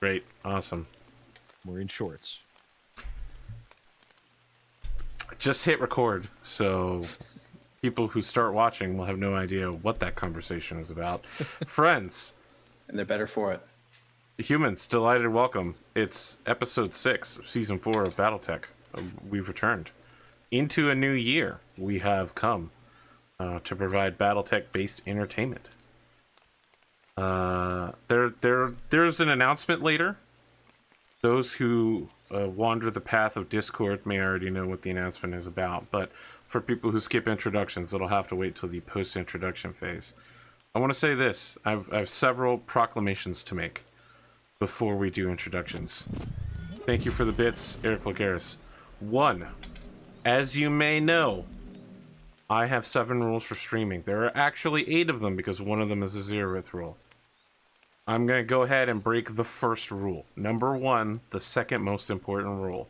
Great. Awesome. I'm wearing shorts. Just hit record, so people who start watching will have no idea what that conversation is about. Friends, And they're better for it. humans, delighted welcome. It's episode 6 of season 4 of Battletech. We've returned. Into a new year, we have come to provide Battletech-based entertainment. There's an announcement later. Those who wander the path of Discord may already know what the announcement is about, but for people who skip introductions, it'll have to wait till the post-introduction phase. I want to say this. I have several proclamations to make before we do introductions. Thank you for the bits, Eric Lagaris. 1. As you may know, I have 7 rules for streaming. There are actually 8 of them because one of them is a zeroth rule. I'm going to go ahead and break the first rule. Number 1, the second most important rule.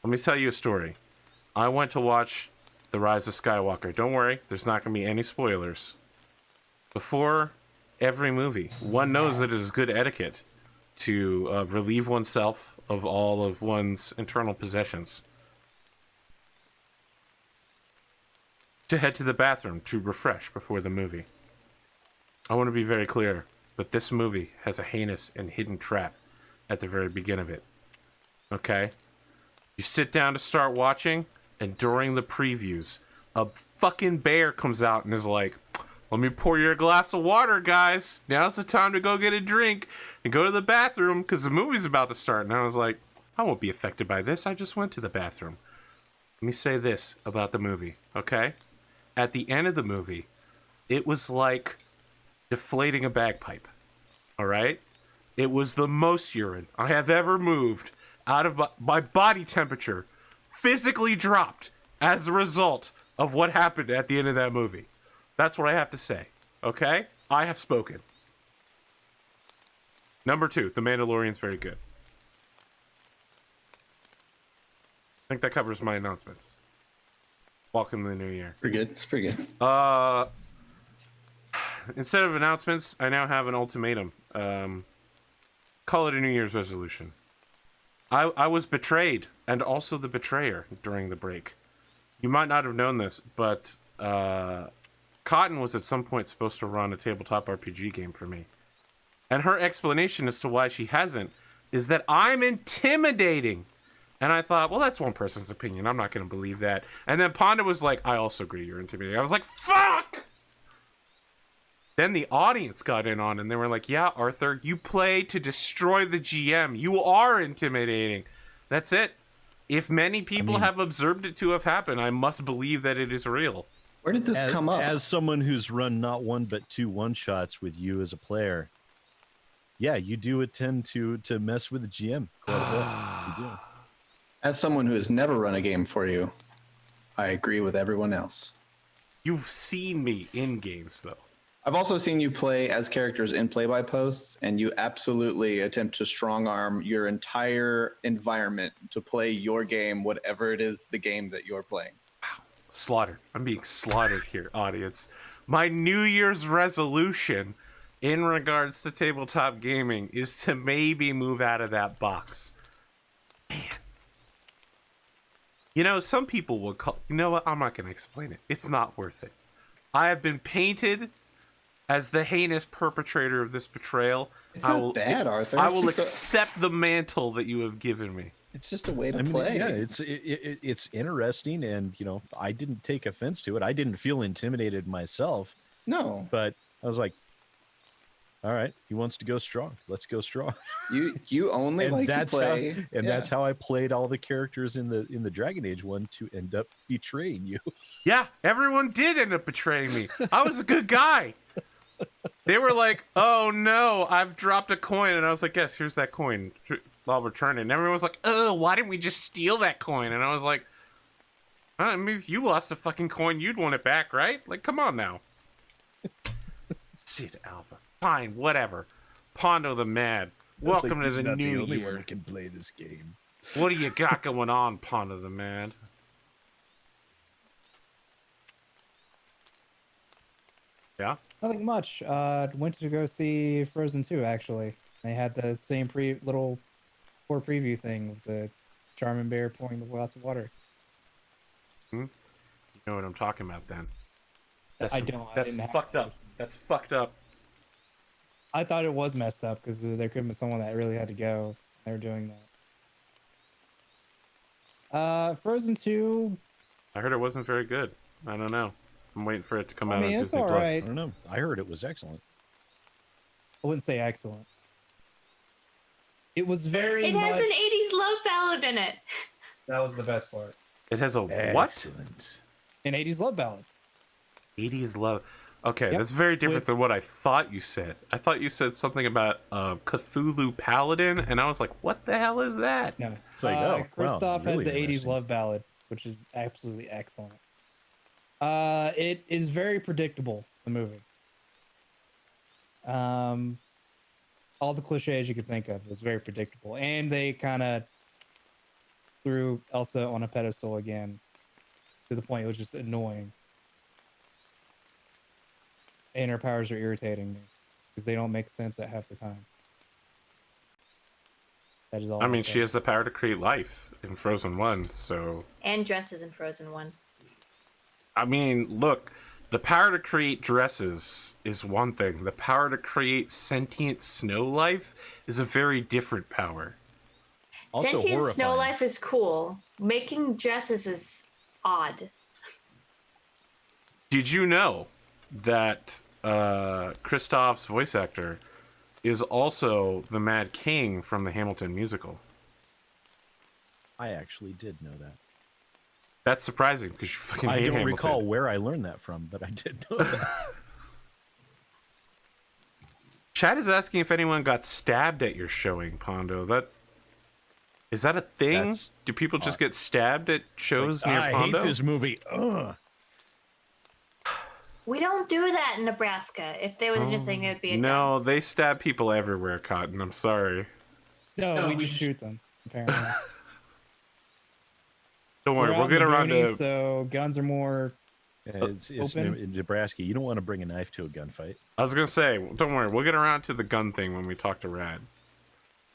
Let me tell you a story. I went to watch The Rise of Skywalker. Don't worry, there's not going to be any spoilers. Before every movie, one knows that it is good etiquette to relieve oneself of all of one's internal possessions. To head to the bathroom to refresh before the movie. I want to be very clear, but this movie has a heinous and hidden trap at the very beginning of it. Okay? You sit down to start watching, and during the previews, a fucking bear comes out and is like, "Let me pour you a glass of water, guys. Now's the time to go get a drink and go to the bathroom because the movie's about to start." And I was like, I won't be affected by this. I just went to the bathroom. Let me say this about the movie, okay? At the end of the movie, it was like deflating a bagpipe, all right? It was the most urine I have ever moved out of my body temperature physically dropped as a result of what happened at the end of that movie. That's what I have to say, okay? I have spoken. Number 2, The Mandalorian's very good. I think that covers my announcements. Welcome to the new year. Pretty good. It's pretty good. Instead of announcements, I now have an ultimatum. Call it a New Year's resolution. I was betrayed, and also the betrayer, during the break. You might not have known this, but Cotton was at some point supposed to run a tabletop RPG game for me. And her explanation as to why she hasn't is that I'm intimidating. And I thought, well, that's one person's opinion. I'm not going to believe that. And then Ponda was like, I also agree you're intimidating. I was like, fuck! Then the audience got in on it, and they were like, yeah, Arthur, you play to destroy the GM. You are intimidating. That's it. If many people have observed it to have happened, I must believe that it is real. Where did this come up? As someone who's run not one but 2 one-shots with you as a player, yeah, you do tend to mess with the GM quite a bit. You do. As someone who has never run a game for you, I agree with everyone else. You've seen me in games, though. I've also seen you play as characters in play-by posts, and you absolutely attempt to strong-arm your entire environment to play your game, whatever it is, the game that you're playing. Wow. Slaughtered. I'm being slaughtered here, audience. My New Year's resolution in regards to tabletop gaming is to maybe move out of that box. Man. You know, some people will call... You know what? I'm not going to explain it. It's not worth it. I have been painted as the heinous perpetrator of this betrayal. It's not bad, Arthur. I will accept the mantle that you have given me. It's just a way to play. Yeah, it's interesting, and you know, I didn't take offense to it. I didn't feel intimidated myself. No, but I was like, all right, he wants to go strong. Let's go strong. You only like to play, that's how I played all the characters in the Dragon Age one to end up betraying you. Yeah, everyone did end up betraying me. I was a good guy. They were like, "Oh no, I've dropped a coin," and I was like, "Yes, here's that coin. I'll return it." And everyone was like, "Oh, why didn't we just steal that coin?" And I was like, I mean, if you lost a fucking coin, you'd want it back, right? Like, come on now. SidAlpha. Fine, whatever. Pondothemad. Welcome to the new only year. one can play this game. What do you got going on, Pondothemad? Yeah? Nothing much. Went to go see Frozen 2, actually. They had the same little poor preview thing with the Charmin bear pouring the glass of water. You know what I'm talking about then. I don't. I That's didn't have fucked that. up. That's fucked up. I thought it was messed up because there could have been someone that really had to go. They were doing that. Frozen 2. I heard it wasn't very good. I don't know. I'm waiting for it to come I out mean, on it's Disney all Plus. right. I don't know. I heard it was excellent. I wouldn't say excellent. It was very It much... has an 80s love ballad in it. That was the best part. It has a what? Excellent. An 80s love ballad. 80s love. Okay, Yep. that's very different With- than what I thought you said. I thought you said something about Cthulhu Paladin, and I was like, what the hell is that? No. It's like, oh, wow, Christoph really has the 80s interesting. love ballad, which is absolutely excellent. It is very predictable, the movie. All the cliches you could think of was very predictable. And they kind of threw Elsa on a pedestal again to the point it was just annoying. And her powers are irritating me because they don't make sense at half the time. That is all. I I'll mean, say. she has the power to create life in Frozen 1, so... And dresses in Frozen 1. I mean, look, the power to create dresses is one thing. The power to create sentient snow life is a very different power. Also Sentient snow horrifying. life is cool. Making dresses is odd. Did you know that Kristoff's voice actor is also the Mad King from the Hamilton musical? I actually did know that. That's surprising because you fucking I hate don't Hamilton. recall where I learned that from, but I did know that. Chad is asking if anyone got stabbed at your showing, Pondo. Is that a thing? That's Do people just get stabbed at shows near I Pondo? hate this movie. Ugh. We don't do that in Nebraska. If there was anything, it would be a gun. No, they stab people everywhere, Cotton. I'm sorry. No, we just shoot them, apparently. Don't worry, We're we'll out get in the around boonies, to. so guns are more... Yeah, it's Open. in Nebraska. You don't want to bring a knife to a gunfight. I was gonna say, don't worry, we'll get around to the gun thing when we talk to Rad.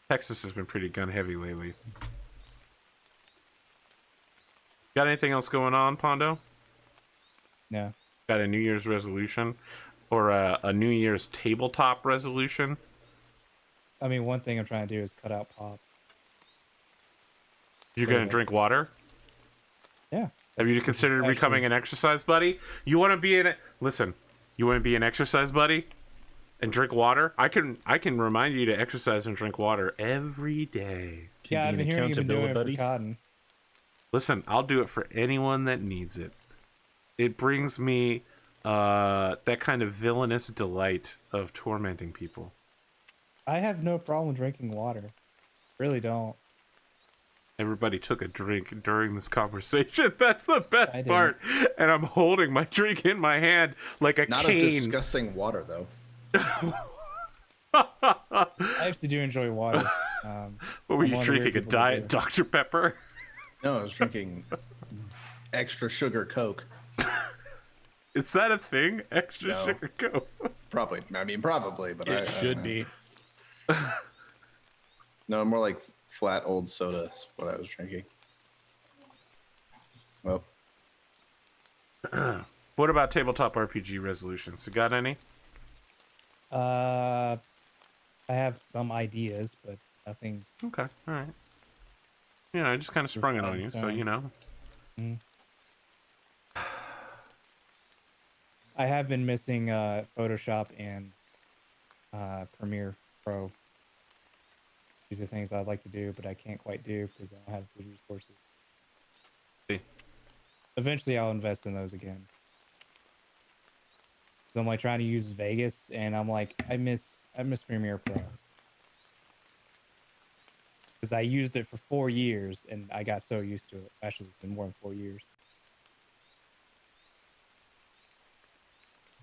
Texas has been pretty gun heavy lately. Got anything else going on, Pondo? No. Got a New Year's resolution? Or a New Year's tabletop resolution? I mean, one thing I'm trying to do is cut out pop. You're gonna Yeah. drink water? Yeah. Have you considered actually- becoming an exercise buddy? You want to be in it? Listen, you want to be an exercise buddy and drink water? I can remind you to exercise and drink water every day. Can Yeah, you I've be been an hearing you've been doing it accountability for cotton. Listen, I'll do it for anyone that needs it. It brings me that kind of villainous delight of tormenting people. I have no problem drinking water. Really don't. Everybody took a drink during this conversation. That's the best I didn't. part. And I'm holding my drink in my hand like a Not cane. of disgusting water, though. I actually do enjoy water. What were I'm you one of the weird drinking? A people that Diet do. Dr. Pepper? No, I was drinking extra sugar Coke. Is that a thing? Extra No. sugar Coke? Probably. I mean, probably, but I should don't know. be. No, more like flat old soda is what I was drinking. Well, What about tabletop RPG resolutions? You got any? I have some ideas, but nothing. Okay, all right. You know, I just kind of sprung it on you, so Fine. you know. I have been missing Photoshop and Premiere Pro. These are things I'd like to do, but I can't quite do because I don't have the resources. See. Eventually, I'll invest in those again. 'Cause I'm like trying to use Vegas, and I'm like, I miss Premiere Pro because I used it for 4 years, and I got so used to it. Actually, it's been more than 4 years.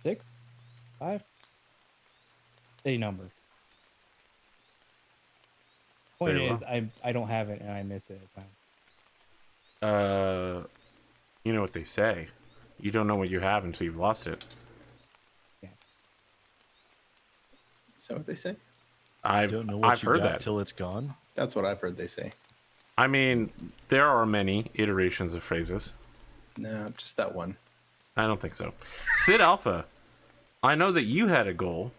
6, 5, a number. Point Very is, I don't have it and I miss it at times. You know what they say. You don't know what you have until you've lost it. is that what they say? Don't know what I've you heard got that. till it's gone. That's what I've heard they say. I mean, there are many iterations of phrases. No, just that one. I don't think so. SidAlpha, I know that you had a goal,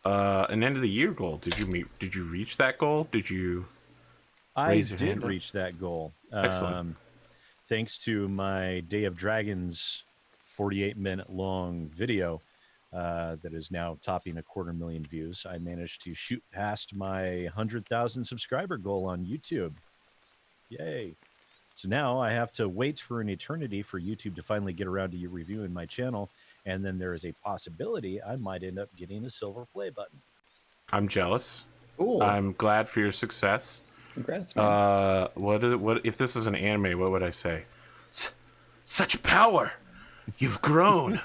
an end of the year goal. Did you reach that goal? Did you? I Raise your did hand up. reach that goal. Excellent. Thanks to my Day of Dragons 48-minute long video that is now topping 250,000 views. I managed to shoot past my 100,000 subscriber goal on YouTube. Yay. So now I have to wait for an eternity for YouTube to finally get around to you reviewing my channel. And then there is a possibility I might end up getting a silver play button. I'm jealous. Cool. I'm glad for your success. Congrats, man. What is it? What if this is an anime? What would I say? Such power! You've grown.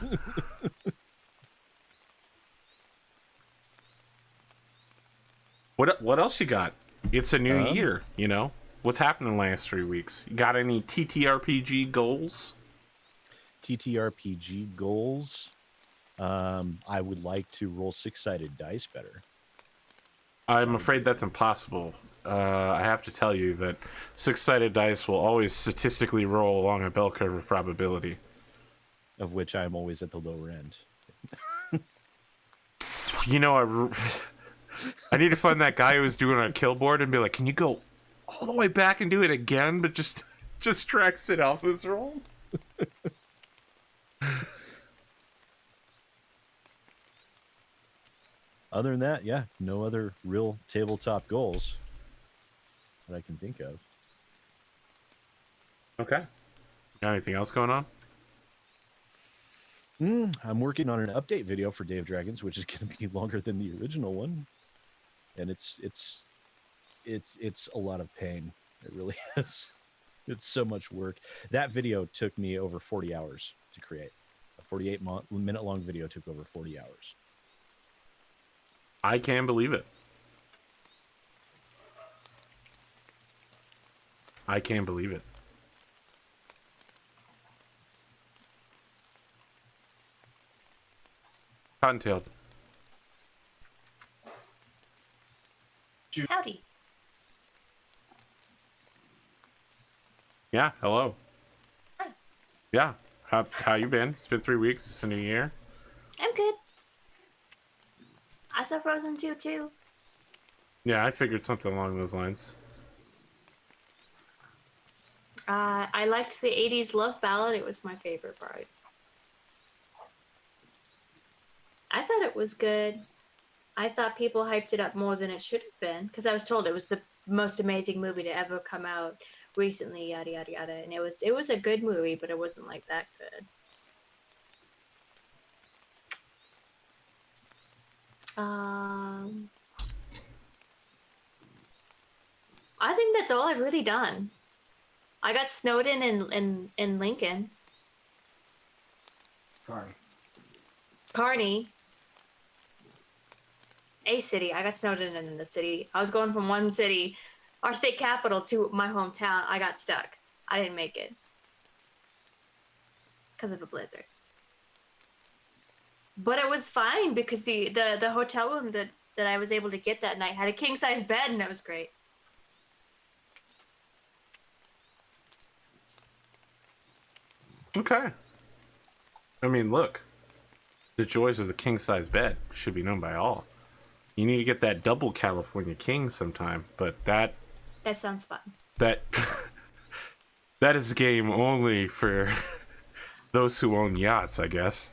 What else you got? It's a new year. You know what's happened in the last 3 weeks. You got any TTRPG goals? TTRPG goals. I would like to roll 6-sided dice better. I'm afraid that's impossible. I have to tell you that 6-sided dice will always statistically roll along a bell curve of probability. Of which I'm always at the lower end. You know, I need to find that guy who's doing a kill board and be like, can you go all the way back and do it again, but just track SidAlpha's rolls? Other than that, yeah, no other real tabletop goals that I can think of. Okay. Got anything else going on? I'm working on an update video for Day of Dragons, which is going to be longer than the original one, and it's a lot of pain. It really is. It's so much work. That video took me over 40 hours to create. A 48-minute long video took over 40 hours. I can't believe it. I can't believe it. Cottontailed. Howdy. Yeah, hello. Hi. Yeah, how you been? It's been 3 weeks. It's a new year. I'm good. I saw Frozen 2 too. Yeah, I figured something along those lines. I liked the 80s love ballad. It was my favorite part. I thought it was good. I thought people hyped it up more than it should have been because I was told it was the most amazing movie to ever come out recently, yada yada yada. And it was a good movie, but it wasn't like that good. I think that's all I've really done. I got snowed in Lincoln. Kearney. A city. I got snowed in the city. I was going from one city, our state capital, to my hometown. I got stuck. I didn't make it because of a blizzard. But it was fine because the hotel room that I was able to get that night had a king-size bed, and that was great. Okay. I mean, look. The joys of the king-size bed should be known by all. You need to get that double California King sometime, but that sounds fun. that is game only for those who own yachts, I guess.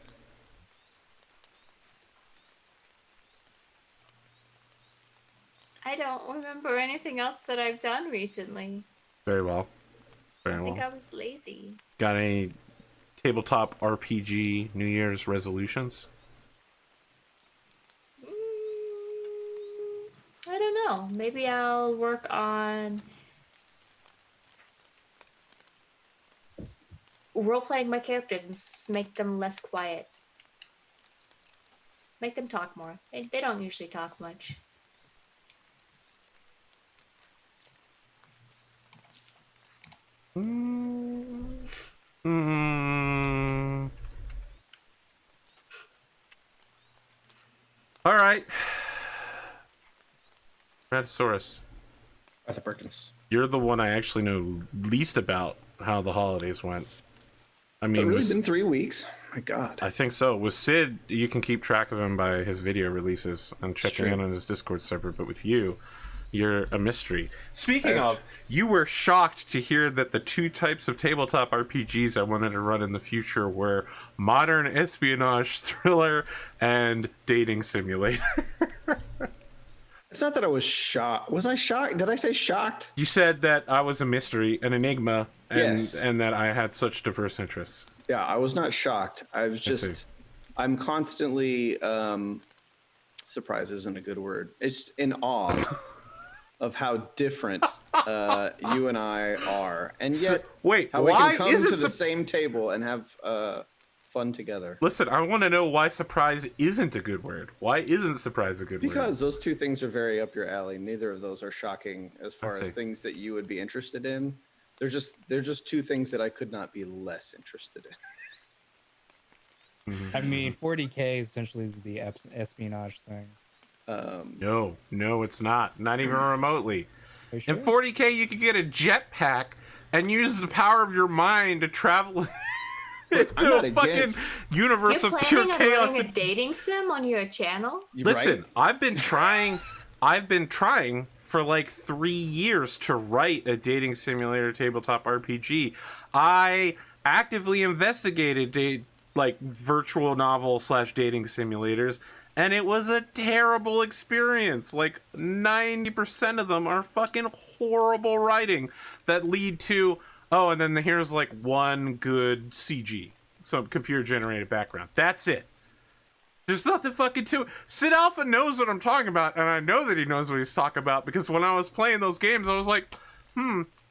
I don't remember anything else that I've done recently. Very well. Very I well. think I was lazy. Got any tabletop RPG New Year's resolutions? I don't know. Maybe I'll work on role-playing my characters and make them less quiet. Make them talk more. They don't usually talk much. All right. Raddosaurus, Arthur Perkins. you're the one I actually know least about how the holidays went. I It's mean, really was- been 3 weeks. My God. I think so. With Sid, you can keep track of him by his video releases and checking true. in on his Discord server, but with you, you're a mystery. Speaking I've- of, you were shocked to hear that the 2 types of tabletop RPGs I wanted to run in the future were modern espionage thriller and dating simulator. It's not that I was shocked. Was I shocked? Did I say shocked? You said that I was a mystery, an enigma, and Yes. and that I had such diverse interests. Yeah, I was not shocked. I was see. just, I'm constantly, surprise isn't a good word. It's in awe of how different you and I are. And yet, Wait, how we why can come isn't to the same table and have fun together. Listen, I want to know why surprise isn't a good word. Why isn't surprise a good word? Because those two things are very up your alley. Neither of those are shocking as far I as see. things that you would be interested in. They're just 2 things that I could not be less interested in. I mean, 40K essentially is the espionage thing. No, it's not. Not even remotely. Are you sure? In 40K, you could get a jetpack and use the power of your mind to travel Look, I'm to not a fucking against. universe You're of pure planning on chaos. running a dating sim on your channel? Listen, Right? I've been trying for like 3 years to write a dating simulator tabletop RPG. I actively investigated virtual novel / dating simulators, and it was a terrible experience. Like 90% of them are fucking horrible writing that lead to, oh, and then here's like one good CG, some computer generated background. That's it. There's nothing fucking to it. SidAlpha knows what I'm talking about, and I know that he knows what he's talking about, because when I was playing those games, I was like,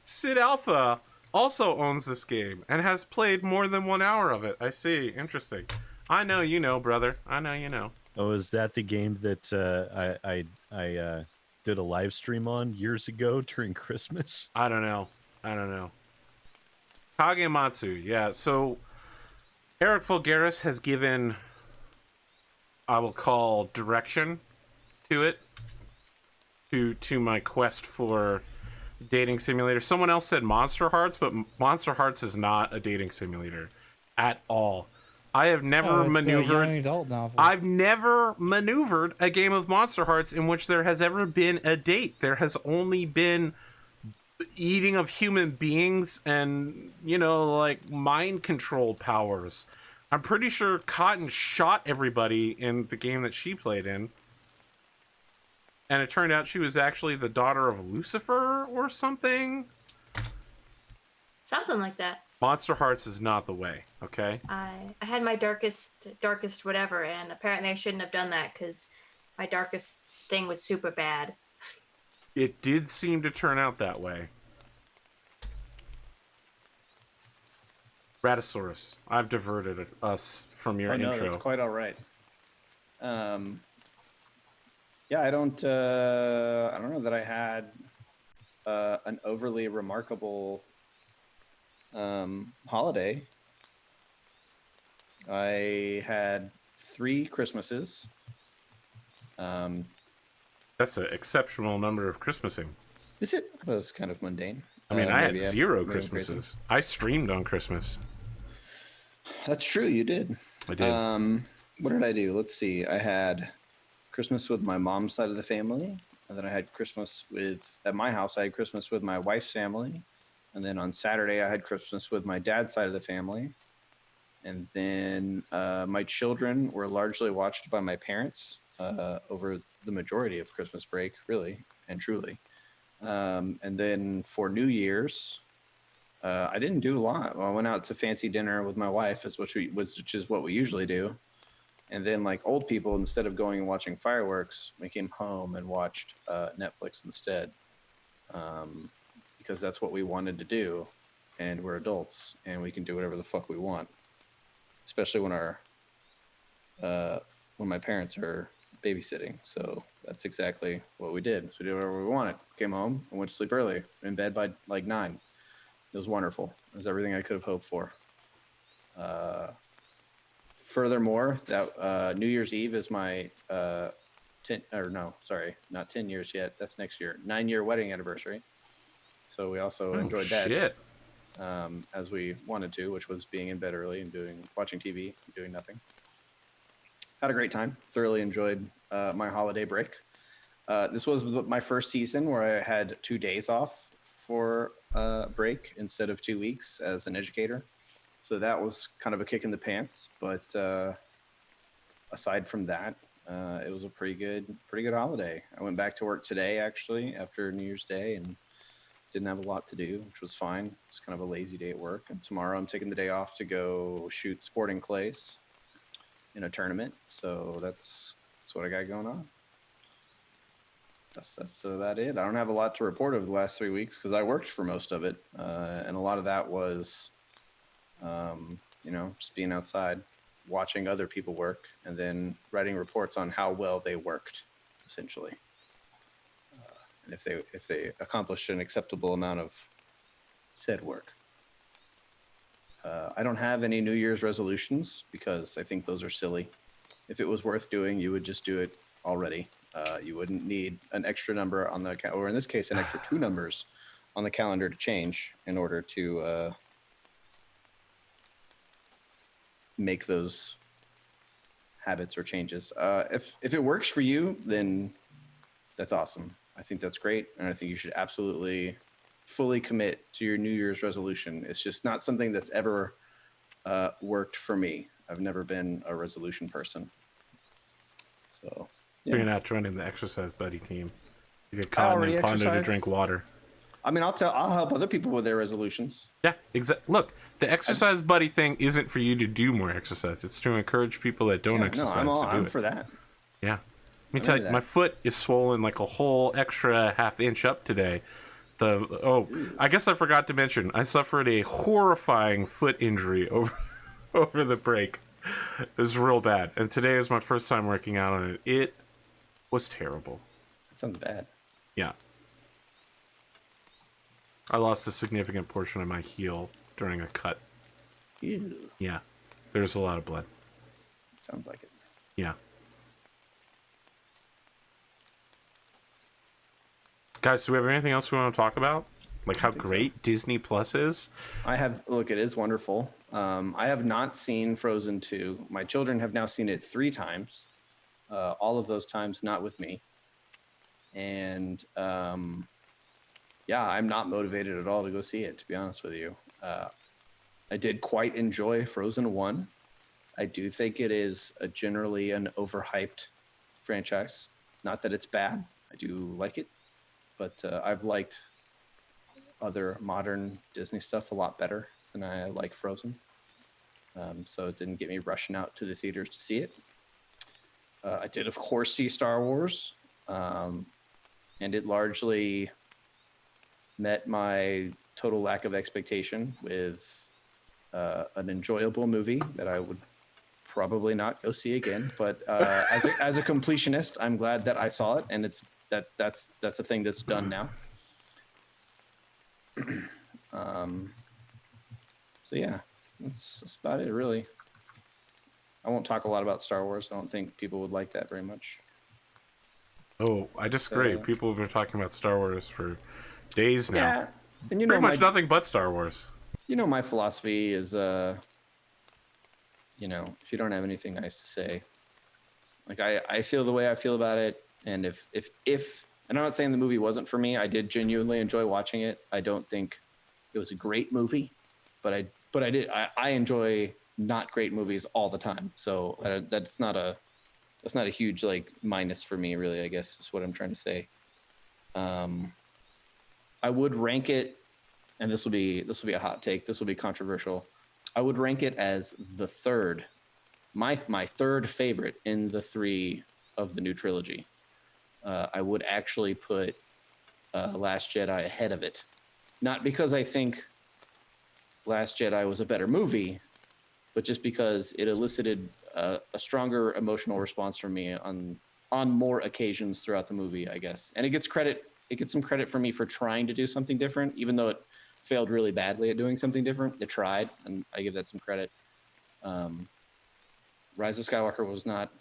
SidAlpha also owns this game and has played more than 1 hour of it. I see. Interesting. I know you know, brother. I know you know. Oh, is that the game that I did a live stream on years ago during Christmas? I don't know. Kagematsu, yeah. So Eric Fulgaris has given, I will call, direction to it, to my quest for dating simulator. Someone else said Monster Hearts, but Monster Hearts is not a dating simulator at all. I have never Oh, it's a maneuvered. young adult novel. I've never maneuvered a game of Monster Hearts in which there has ever been a date. There has only been eating of human beings and, like mind control powers. I'm pretty sure Cotton shot everybody in the game that she played in. And it turned out she was actually the daughter of Lucifer or something. Something like that. Monster Hearts is not the way, okay? I had my darkest whatever, and apparently I shouldn't have done that because my darkest thing was super bad. It did seem to turn out that way. Raddosaurus, I've diverted us from your No, intro. that's quite all right. Yeah, I don't know that I had an overly remarkable holiday. I had 3 Christmases. That's an exceptional number of Christmasing. Is it? I thought it was kind of mundane. I mean, I had Maybe 0 maybe I'm crazy. Christmases. I streamed on Christmas. That's true. You did. I did. What did I do? Let's see. I had Christmas with my mom's side of the family, and then I had Christmas at my house. I had Christmas with my wife's family, and then on Saturday I had Christmas with my dad's side of the family, and then my children were largely watched by my parents over the majority of Christmas break, really and truly. And then for New Year's, I didn't do a lot. I went out to fancy dinner with my wife, which is what we usually do. And then, like old people, instead of going and watching fireworks, we came home and watched Netflix instead, because that's what we wanted to do. And we're adults, and we can do whatever the fuck we want, especially when my parents are babysitting. So that's exactly what we did. So we did whatever we wanted. Came home and went to sleep early, in bed by like 9. It was wonderful. It was everything I could have hoped for. Furthermore, that New Year's Eve is my not 10 years yet. That's next year. 9-year wedding anniversary. So we also Oh, enjoyed that shit. as we wanted to, which was being in bed early and watching TV, and doing nothing. Had a great time. Thoroughly enjoyed my holiday break. This was my first season where I had 2 days off for break instead of 2 weeks as an educator. So that was kind of a kick in the pants. But aside from that, it was a pretty good holiday. I went back to work today, actually, after New Year's Day, and didn't have a lot to do, which was fine. It's kind of a lazy day at work. And tomorrow I'm taking the day off to go shoot sporting clays in a tournament. So that's what I got going on. That's about it. I don't have a lot to report over the last 3 weeks because I worked for most of it. And a lot of that was, just being outside, watching other people work, and then writing reports on how well they worked, essentially. And if they accomplished an acceptable amount of said work. I don't have any New Year's resolutions because I think those are silly. If it was worth doing, you would just do it already. You wouldn't need an extra number on the or in this case, an extra 2 numbers on the calendar to change in order to make those habits or changes. If it works for you, then that's awesome. I think that's great, and I think you should absolutely fully commit to your New Year's resolution. It's just not something that's ever worked for me. I've never been a resolution person. So yeah. You're not joining the exercise buddy team. You get I Cotton already and Pondo to exercise. drink water. I mean, I'll help other people with their resolutions. Yeah, exactly. Look, the exercise buddy thing isn't for you to do more exercise. It's to encourage people that don't exercise to do I'm it. for that. Yeah. Let me tell you, my foot is swollen like a whole extra half inch up today. I guess I forgot to mention, I suffered a horrifying foot injury over the break. It was real bad. And today is my first time working out on it. It was terrible. That sounds bad. Yeah. I lost a significant portion of my heel during a cut. Ew. Yeah. There's a lot of blood. Sounds like it. Yeah. Guys, do we have anything else we want to talk about? Like how great Disney Plus is? It is wonderful. I have not seen Frozen 2. My children have now seen it 3 times. All of those times not with me. And I'm not motivated at all to go see it, to be honest with you. I did quite enjoy Frozen 1. I do think it is generally an overhyped franchise. Not that it's bad. I do like it. But I've liked other modern Disney stuff a lot better than I like Frozen. So it didn't get me rushing out to the theaters to see it. I did, of course, see Star Wars. And it largely met my total lack of expectation with an enjoyable movie that I would probably not go see again. But as a completionist, I'm glad that I saw it, and that's a thing that's done now. So yeah, that's about it, really. I won't talk a lot about Star Wars. I don't think people would like that very much. Oh, I disagree. People have been talking about Star Wars for days now. Yeah, and pretty much nothing but Star Wars. My philosophy is, if you don't have anything nice to say, like I feel the way I feel about it, and if and I'm not saying the movie wasn't for me. I did genuinely enjoy watching it. I don't think it was a great movie, but I enjoy not great movies all the time. So that's not a huge minus for me, really, I guess is what I'm trying to say. I would rank it, and this will be a hot take. This will be controversial. I would rank it as the third, my third favorite in the 3 of the new trilogy. I would actually put Last Jedi ahead of it. Not because I think Last Jedi was a better movie, but just because it elicited a stronger emotional response from me on more occasions throughout the movie, I guess. And it gets some credit for me for trying to do something different, even though it failed really badly at doing something different. It tried, and I give that some credit. Rise of Skywalker was not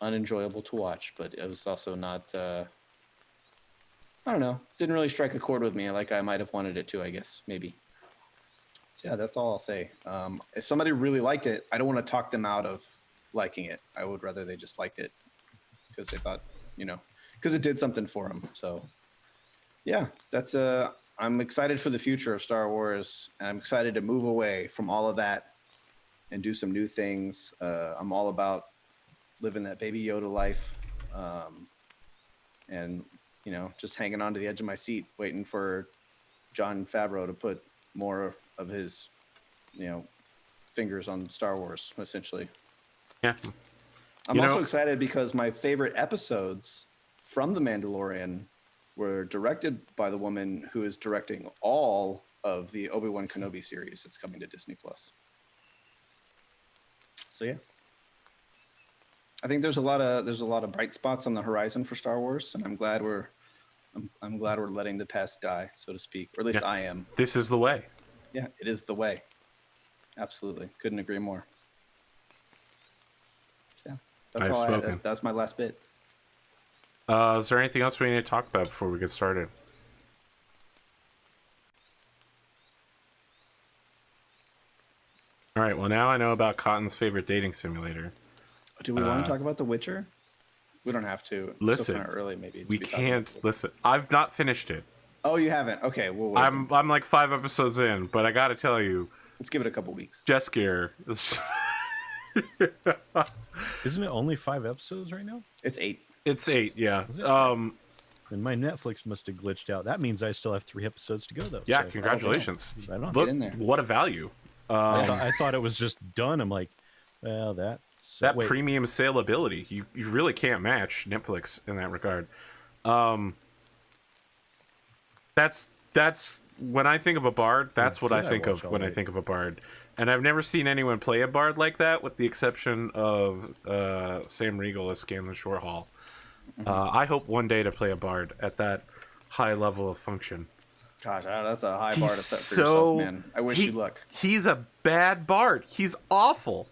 unenjoyable to watch, but it was also not. I don't know. Didn't really strike a chord with me like I might have wanted it to. I guess maybe. So yeah, that's all I'll say. If somebody really liked it, I don't want to talk them out of liking it. I would rather they just liked it because they thought, because it did something for them. So yeah, that's I'm excited for the future of Star Wars, and I'm excited to move away from all of that and do some new things. I'm all about living that Baby Yoda life, and just hanging on to the edge of my seat, waiting for Jon Favreau to put more of his, fingers on Star Wars, essentially. Yeah. I'm also excited because my favorite episodes from The Mandalorian were directed by the woman who is directing all of the Obi-Wan Kenobi series that's coming to Disney Plus. So yeah, I think there's a lot of bright spots on the horizon for Star Wars, and I'm glad we're letting the past die, so to speak, or at least I am. This is the way. Yeah, it is the way. Absolutely, couldn't agree more. So, yeah, that's all. That's my last bit. Is there anything else we need to talk about before we get started? All right. Well, now I know about Cotton's favorite dating simulator. Do we want to talk about The Witcher? We don't have to. It's listen, still kind of early, maybe. We can't. Listen, I've not finished it. Oh, you haven't? Okay. Well, I'm like 5 episodes in, but I got to tell you, let's give it a couple weeks. Jeskier. Isn't it only 5 episodes right now? It's 8. It's 8, yeah. And my Netflix must have glitched out. That means I still have 3 episodes to go, though. Yeah, so. congratulations. Right on. Look, Get in there. what a value. I thought it was just done. I'm like, well, that premium saleability, you really can't match Netflix in that regard. That's when I think of a bard. That's what I think of when I think of a bard. And I've never seen anyone play a bard like that, with the exception of Sam Riegel as Scanlan Shorehall. I hope one day to play a bard at that high level of function. Gosh, that's a high bar to set for yourself, man. I wish you luck. He's a bad bard. He's awful.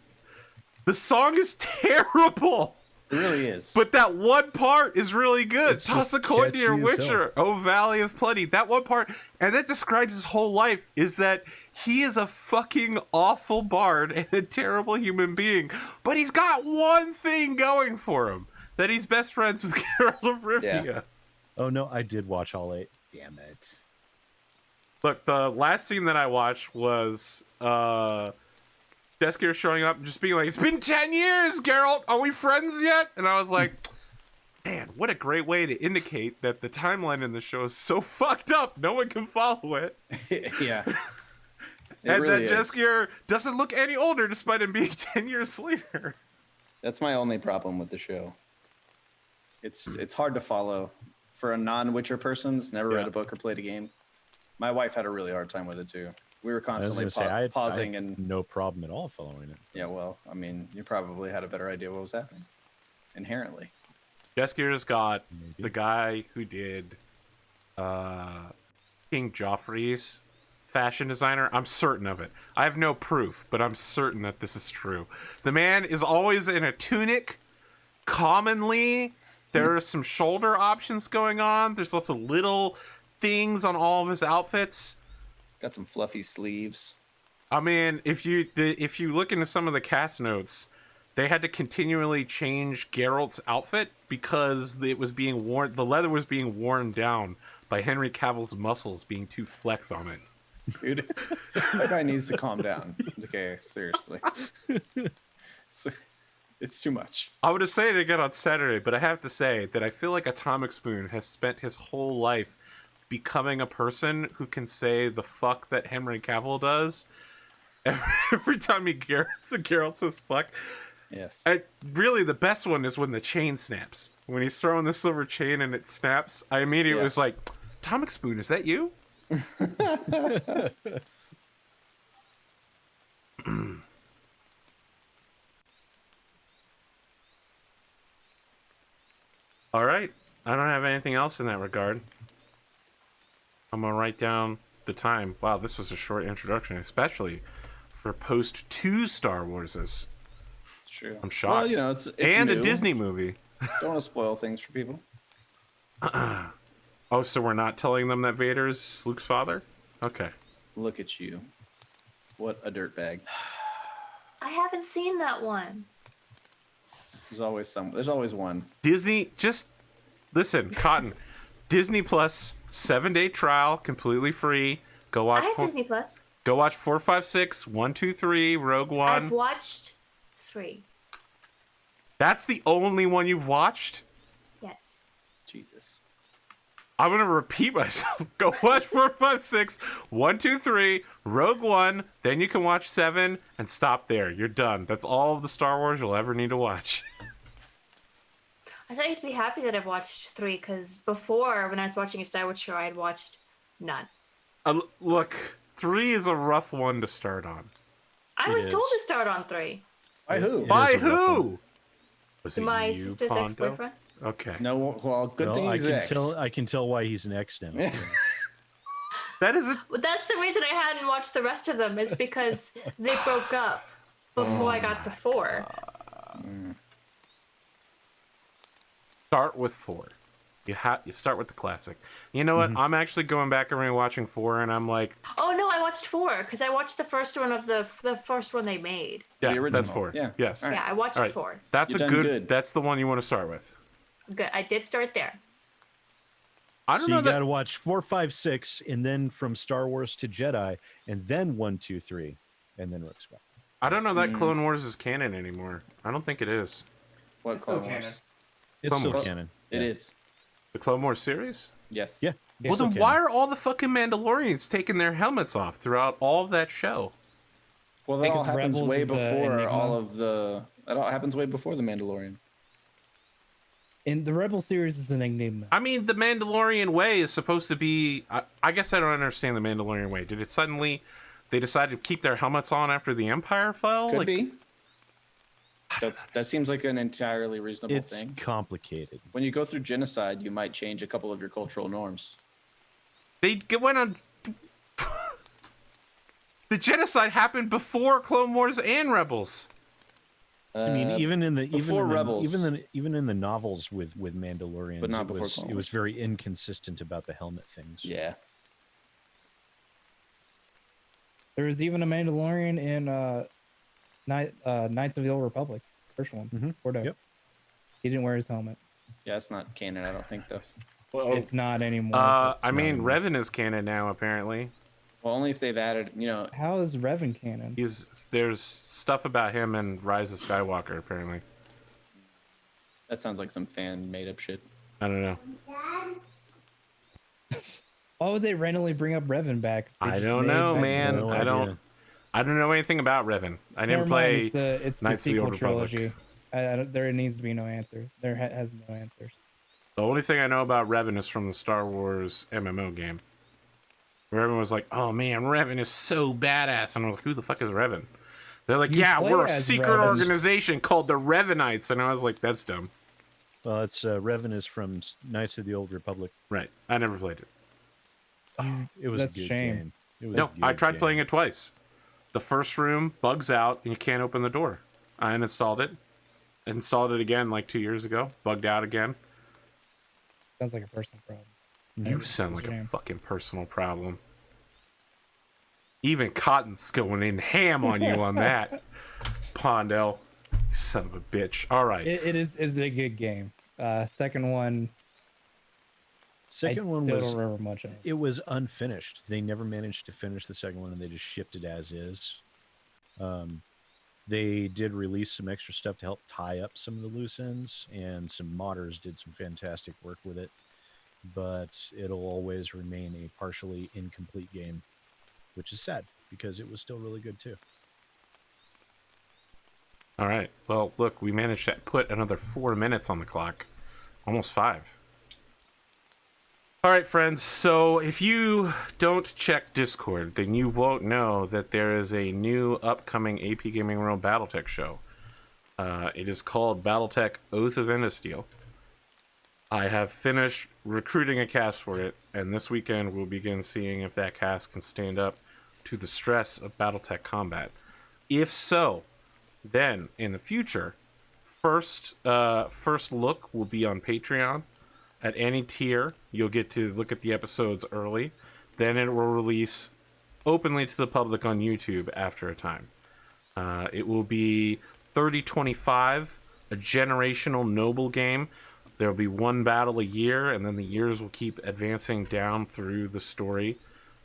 The song is terrible. It really is. But that one part is really good. It's Toss a just coin to your catchy as Witcher. Oh, Valley of Plenty. That one part, and that describes his whole life, is that he is a fucking awful bard and a terrible human being. But he's got one thing going for him, that he's best friends with Geralt of Rivia. Yeah. Oh, no, I did watch all 8. Damn it. Look, the last scene that I watched was Jeskier showing up and just being like, "It's been 10 years, Geralt. Are we friends yet?" And I was like, man, what a great way to indicate that the timeline in the show is so fucked up, no one can follow it. Yeah. And that Jeskier doesn't look any older despite him being 10 years later. That's my only problem with the show. It's hard to follow. For a non-Witcher person that's never read a book or played a game, my wife had a really hard time with it too. We were constantly pausing and no problem at all following it. Yeah, well, I mean, you probably had a better idea what was happening inherently. Jeskier's got the guy who did King Joffrey's fashion designer. I'm certain of it. I have no proof, but I'm certain that this is true. The man is always in a tunic. Commonly, there are some shoulder options going on. There's lots of little things on all of his outfits. Got some fluffy sleeves. I mean, if you look into some of the cast notes, they had to continually change Geralt's outfit because it was being worn. The leather was being worn down by Henry Cavill's muscles being too flex on it. Dude, that guy needs to calm down. Okay, seriously. It's too much. I would have said it again on Saturday, but I have to say that I feel like Atomic Spoon has spent his whole life becoming a person who can say the fuck that Henry Cavill does. Every time Geralt says fuck. Yes. Really, the best one is when the chain snaps. When he's throwing the silver chain and it snaps, I immediately was like, Atomic Spoon, is that you? All right. I don't have anything else in that regard. I'm going to write down the time. Wow, this was a short introduction, especially for post 2 Star Warses. It's true. I'm shocked. Well, you know, it's and new. a Disney movie. Don't want to spoil things for people. Oh, so we're not telling them that Vader's Luke's father? Okay. Look at you. What a dirtbag. I haven't seen that one. There's always one. Disney, just listen, Cotton. Disney Plus 7-day trial, completely free. Go watch. I have Disney Plus. Go watch 4, 5, 6, 1, 2, 3, Rogue One. I've watched 3. That's the only one you've watched? Yes. Jesus. I'm gonna repeat myself. Go watch 4, 5, 6, 1, 2, 3, Rogue One. Then you can watch 7 and stop there. You're done. That's all of the Star Wars you'll ever need to watch. I thought you'd be happy that I've watched 3, because before, when I was watching a Star Wars show, I had watched none. Look, 3 is a rough one to start on. I was is. told to start on 3. By who? It By is a rough who? one. Was it My you, sister's Pondo? ex-boyfriend. Okay. No, well, good Well, thing I he's can ex. tell. I can tell why he's an ex now. That is a Well, that's the reason I hadn't watched the rest of them, is because they broke up before I got to 4. start with 4. You start with the classic. You know what? I'm actually going back and rewatching 4, and I'm like, Oh no, I watched 4 because I watched the first one of the first one they made. yeah, The original. that's 4. Yeah. Yes. All right. Yeah, I watched All right. 4. That's You've a done good, good. That's the one you want to start with. Good. I did start there. I So don't know you that. got to watch 4, 5, 6, and then from Star Wars to Jedi, and then 1, 2, 3, and then Rogue Squadron. I don't know that Clone Wars is canon anymore. I don't think it is. What It's still Clone Wars? canon. It's Clone still Wars. canon. It Yeah. is. The Clone Wars series? Yes. Yeah. Well, then why are all the fucking Mandalorians taking their helmets off throughout all of that show? Well, that all Because happens Rebels way is, before Enigma. all of the. That all happens way before the Mandalorian. In the Rebel series is an enigma. I mean, the Mandalorian way is supposed to be. I guess I don't understand the Mandalorian way. Did it suddenly. They decided to keep their helmets on after the Empire fell? Could be. That seems like an entirely reasonable It's thing. complicated. When you go through genocide, you might change a couple of your cultural norms. Went on. The genocide happened before Clone Wars and Rebels. I mean, even in the before Rebels. even in the novels with Mandalorians, But not it before was Clone it was Wars. very inconsistent about the helmet things. Yeah. There was even a Mandalorian in Knights of the Old Republic, first one. Mhm. Ordo. Yep. He didn't wear his helmet. Yeah, it's not canon, I don't think, though. Well, It's not anymore. I mean, Revan is canon now, apparently. Well, only if they've added, How is Revan canon? There's stuff about him in Rise of Skywalker, apparently. that sounds like some fan made up shit. I don't know. Why would they randomly bring up Revan back? They I just don't made know, Knights of the man. Old No I don't know anything about Revan. I didn't Never mind, play. it's the Knights of the sequel Old Republic. trilogy. There needs to be no answer. There has no answers. The only thing I know about Revan is from the Star Wars MMO game. Where everyone was like, oh man, Revan is so badass. And I was like, who the fuck is Revan? They're like, You yeah, play we're a as secret Revan. organization called the Revanites. And I was like, that's dumb. Well, it's Revan is from Knights of the Old Republic. Right. I never played it. It was That's a a good shame. game. It was No, a I good tried game. playing it twice. The first room bugs out and you can't open the door. I uninstalled it. Installed it again like 2 years ago. Bugged out again. Sounds like a personal problem. You It's sound a like a shame. fucking personal problem. Even Cotton's going in ham on you on that. Pondo. Son of a bitch. All right. It is a good game. Second one, Second I one still was don't remember much of it. it was unfinished. They never managed to finish the second one, and they just shipped it as is. They did release some extra stuff to help tie up some of the loose ends, and some modders did some fantastic work with it. But it'll always remain a partially incomplete game, which is sad because it was still really good too. All right. Well, look, we managed to put another 4 minutes on the clock. Almost 5. All right, friends. So if you don't check Discord, then you won't know that there is a new upcoming APGamingREAL Battletech show. It is called Battletech Oath of Endosteel. I have finished recruiting a cast for it, and this weekend we'll begin seeing if that cast can stand up to the stress of Battletech combat. If so, Then in the future, first look will be on Patreon. At any tier, you'll get to look at the episodes early. Then it will release openly to the public on YouTube after a time. It will be 3025, a generational noble game. There will be one battle a year, and then the years will keep advancing down through the story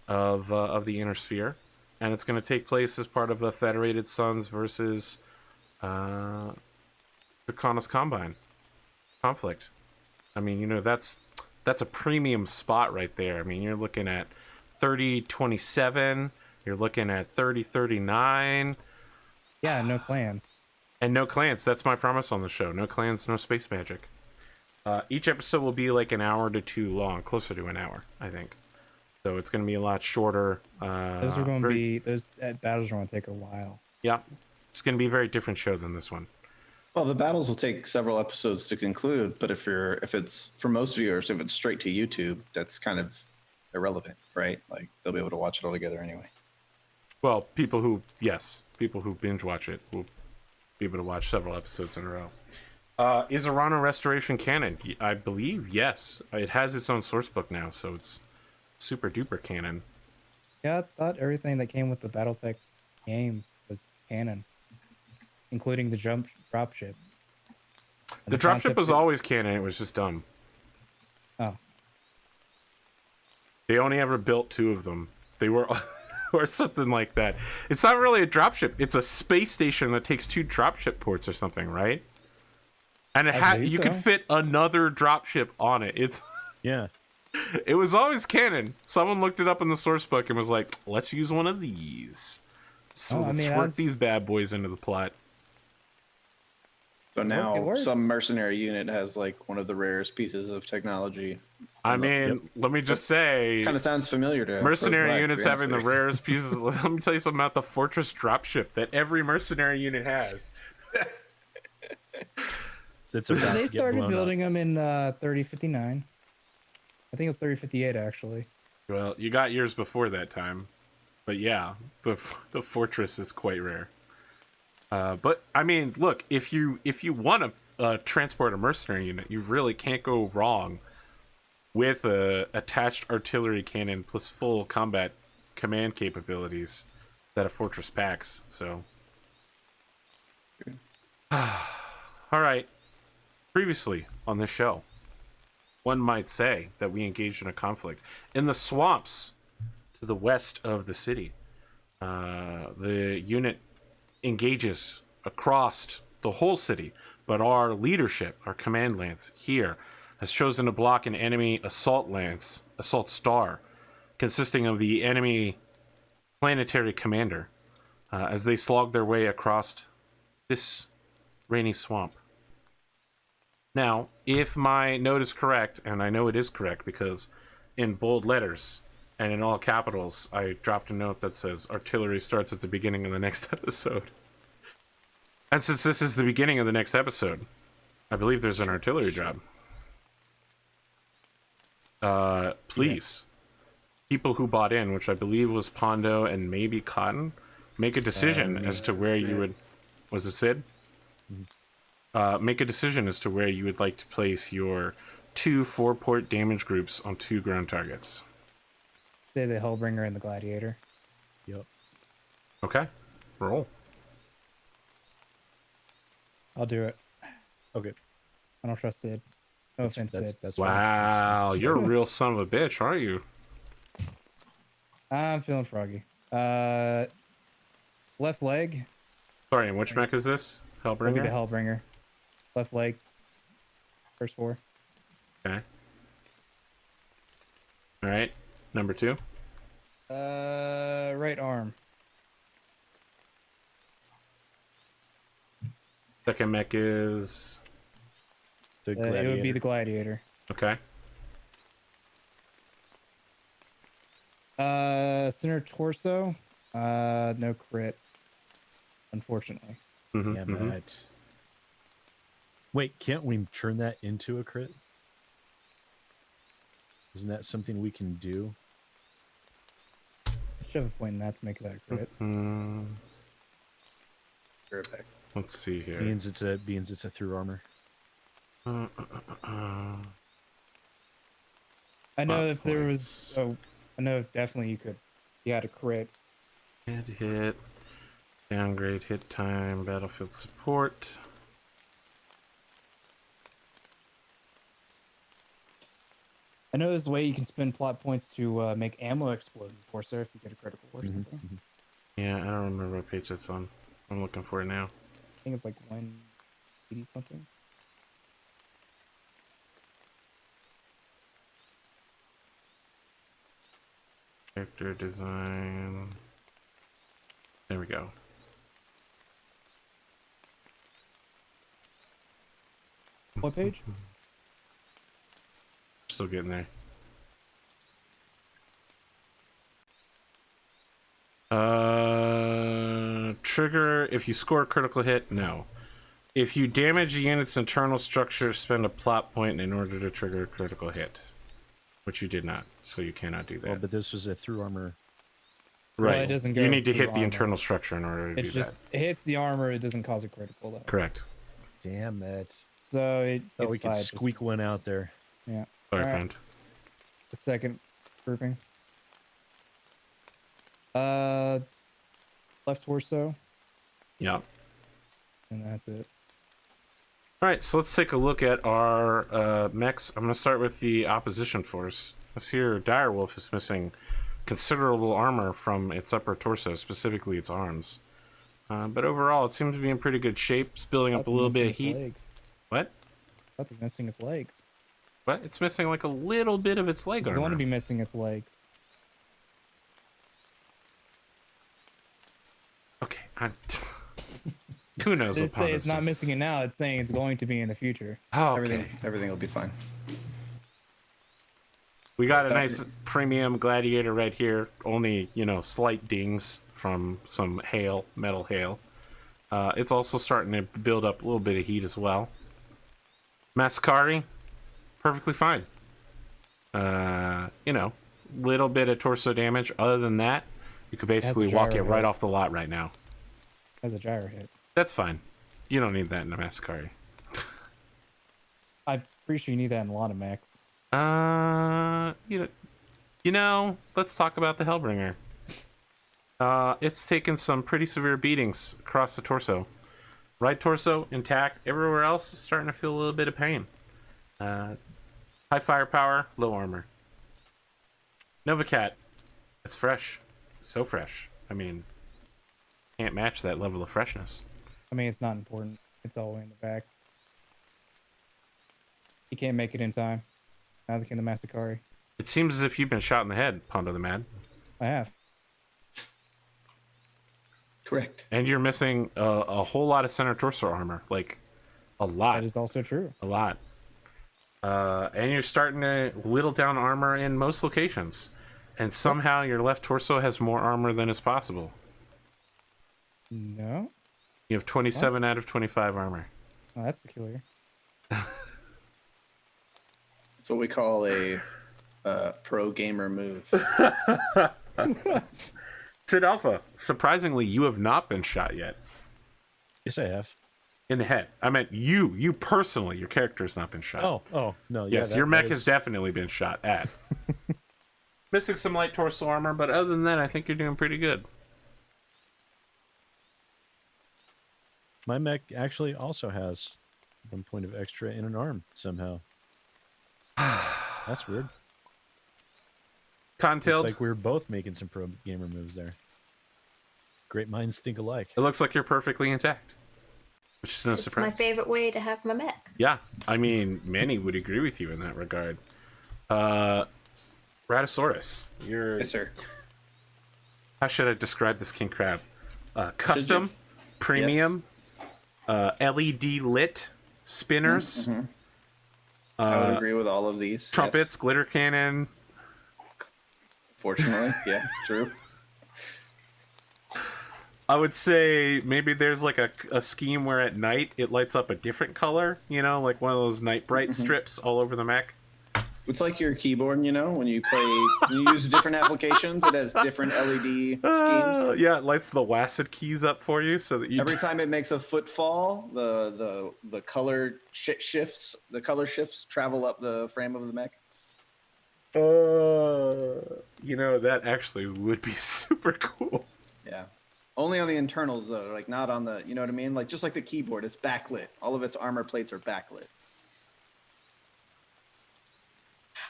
of the Inner Sphere. And it's going to take place as part of a Federated Suns versus Draconis Combine conflict. I mean, you know, that's a premium spot right there. I mean, you're looking at 3027, you're looking at 3039. Yeah, no clans. And no clans. That's my promise on the show. No clans, no space magic. Each episode will be like an hour to 2 long, closer to an hour, I think. So it's going to be a lot shorter. Those are going to be those battles are going to take a while. Yeah, it's going to be a very different show than this one. Well, the battles will take several episodes to conclude, but if it's for most viewers, if it's straight to YouTube, that's kind of irrelevant, right? Like they'll be able to watch it all together anyway. Well, people who binge watch it will be able to watch several episodes in a row. Is Arana Restoration canon? I believe yes. It has its own source book now, so it's super duper canon. Yeah, I thought everything that came with the Battletech game was canon, including the dropship. The dropship was always canon. It was just dumb. Oh. They only ever built 2 of them. They were, or something like that. It's not really a dropship. It's a space station that takes 2 dropship ports or something, right? And you could fit another dropship on it. It's Yeah. It was always canon. Someone looked it up in the source book and was like, "Let's use one of these. So let's work these bad boys into the plot." So now some mercenary unit has like one of the rarest pieces of technology. I mean, let me just say, kind of sounds familiar to mercenary units having the rarest pieces. Let me tell you something about the Fortress dropship that every mercenary unit has. That's about they to get started blown building them in 3059. I think it was 3058 actually. Well, you got yours before that time, but yeah, the Fortress is quite rare. But I mean, look, if you want to transport a mercenary unit, you really can't go wrong with a attached artillery cannon plus full combat command capabilities that a Fortress packs. So, all right. Previously on this show, one might say that we engaged in a conflict in the swamps to the west of the city. The unit engages across the whole city, but our leadership, our command lance here, has chosen to block an enemy assault star, consisting of the enemy planetary commander, as they slog their way across this rainy swamp. Now, if my note is correct, and I know it is correct because in bold letters and in all capitals, I dropped a note that says artillery starts at the beginning of the next episode. And since this is the beginning of the next episode, I believe there's an artillery drop. Please, people who bought in, which I believe was Pondo and maybe Cotton, make a decision as to where you would... Was it Sid? Make a decision as to where you would like to place your 2 4-port damage groups on 2 ground targets. Say the Hellbringer and the Gladiator. Yep. Okay. Roll. I'll do it. Okay. I don't trust Sid. No offense, Sid. That's Wow, you're a real son of a bitch, aren't you? I'm feeling froggy. Left leg. Sorry, and which mech is this? Will be the Hellbringer? Hellbringer. Left leg. First 4. Okay. Alright, number 2. Right arm. Second mech is... The It would be the Gladiator. Okay. Center torso. No crit. Unfortunately. Mhm, Damn mhm. it. Wait, can't we turn that into a crit? Isn't that something we can do? Should have a point in that to make that a crit. Mm. Right back. Let's see here. Means it's a through armor. I know Plot if there was, points. I know definitely you had a crit. Hit, downgrade hit time, battlefield support. I know there's a way you can spend plot points to make ammo explode in Torso if you get a critical or something. Yeah, I don't remember what page that's on. I'm looking for it now. I think it's like 180 something. Character design. There we go. What page? Still getting there. Trigger if you score a critical hit, no. If you damage a unit's internal structure, spend a plot point in order to trigger a critical hit. Which you did not, so you cannot do that. Well, but this was a through armor. Right. Well, it doesn't go You need to through hit the armor. internal structure in order to It's do just that. it hits the armor. It doesn't cause a critical though. Correct. Damn it! So it. Thought It's we could fine, squeak one out there. Yeah. Sorry, Alright. friend. The second grouping. Left torso, Yeah. and that's it. All right, so let's take a look at our mechs. I'm going to start with the opposition force. This here, Direwolf is missing considerable armor from its upper torso, specifically its arms. But overall, it seems to be in pretty good shape. It's building up a little bit of heat. Legs. What? That's missing its legs. What? It's missing like a little bit of its leg It's armor. going to be missing its legs. Okay, who knows They what say Pondo's it's not doing. missing it now. It's saying it's going to be in the future. Oh, okay. Everything will be fine. We got a nice premium gladiator right here. Only, slight dings from some hail, metal hail. It's also starting to build up a little bit of heat as well. Mascari, perfectly fine. Little bit of torso damage. Other than that, you could basically walk it gyro right hit. off the lot right now. As a gyro hit. That's fine. You don't need that in a Mascari. I'm pretty sure you need that in a lot of mechs. Let's talk about the Hellbringer. It's taken some pretty severe beatings across the torso. Right torso intact. Everywhere else is starting to feel a little bit of pain. High firepower, low armor. Novacat. It's fresh. So fresh. I mean, can't match that level of freshness. I mean, it's not important. It's all the way in the back. You can't make it in time. Neither can the Masakari. It seems as if you've been shot in the head, Pondothemad. I have. Correct. And you're missing a whole lot of center torso armor. Like, a lot. That is also true. A lot. And you're starting to whittle down armor in most locations. And somehow your left torso has more armor than is possible. No? You have 27 out of 25 armor. Oh, that's peculiar. It's what we call a pro gamer move. SidAlpha, surprisingly, you have not been shot yet. Yes, I have. In the head. I meant you personally. Your character has not been shot. Oh, no. Yeah, Yes, your mech that has is- definitely been shot at. Missing some light torso armor, but other than that, I think you're doing pretty good. My mech actually also has 1 point of extra in an arm somehow. That's weird. Cottontailed, Looks like we were both making some pro gamer moves there. Great minds think alike. it looks like you're perfectly intact. Which is no It's surprise. my favorite way to have my mech. Yeah, I mean, many would agree with you in that regard. Raddosaurus, you're... Yes, sir. How should I describe this king crab? Custom, premium, LED lit, spinners, I would agree with all of these. trumpets, Yes. glitter cannon. Fortunately, yeah, true. I would say maybe there's like a scheme where at night it lights up a different color, like one of those night bright strips all over the mech. It's like your keyboard, you know, when you use different applications, it has different LED schemes. Yeah, it lights the WASD keys up for you so that you Every time it makes a footfall, the color shifts. The color shifts travel up the frame of the mech. you know, that actually would be super cool. Yeah. Only on the internals though, like not on the, you know what I mean? Like just like the keyboard, it's backlit. All of its armor plates are backlit.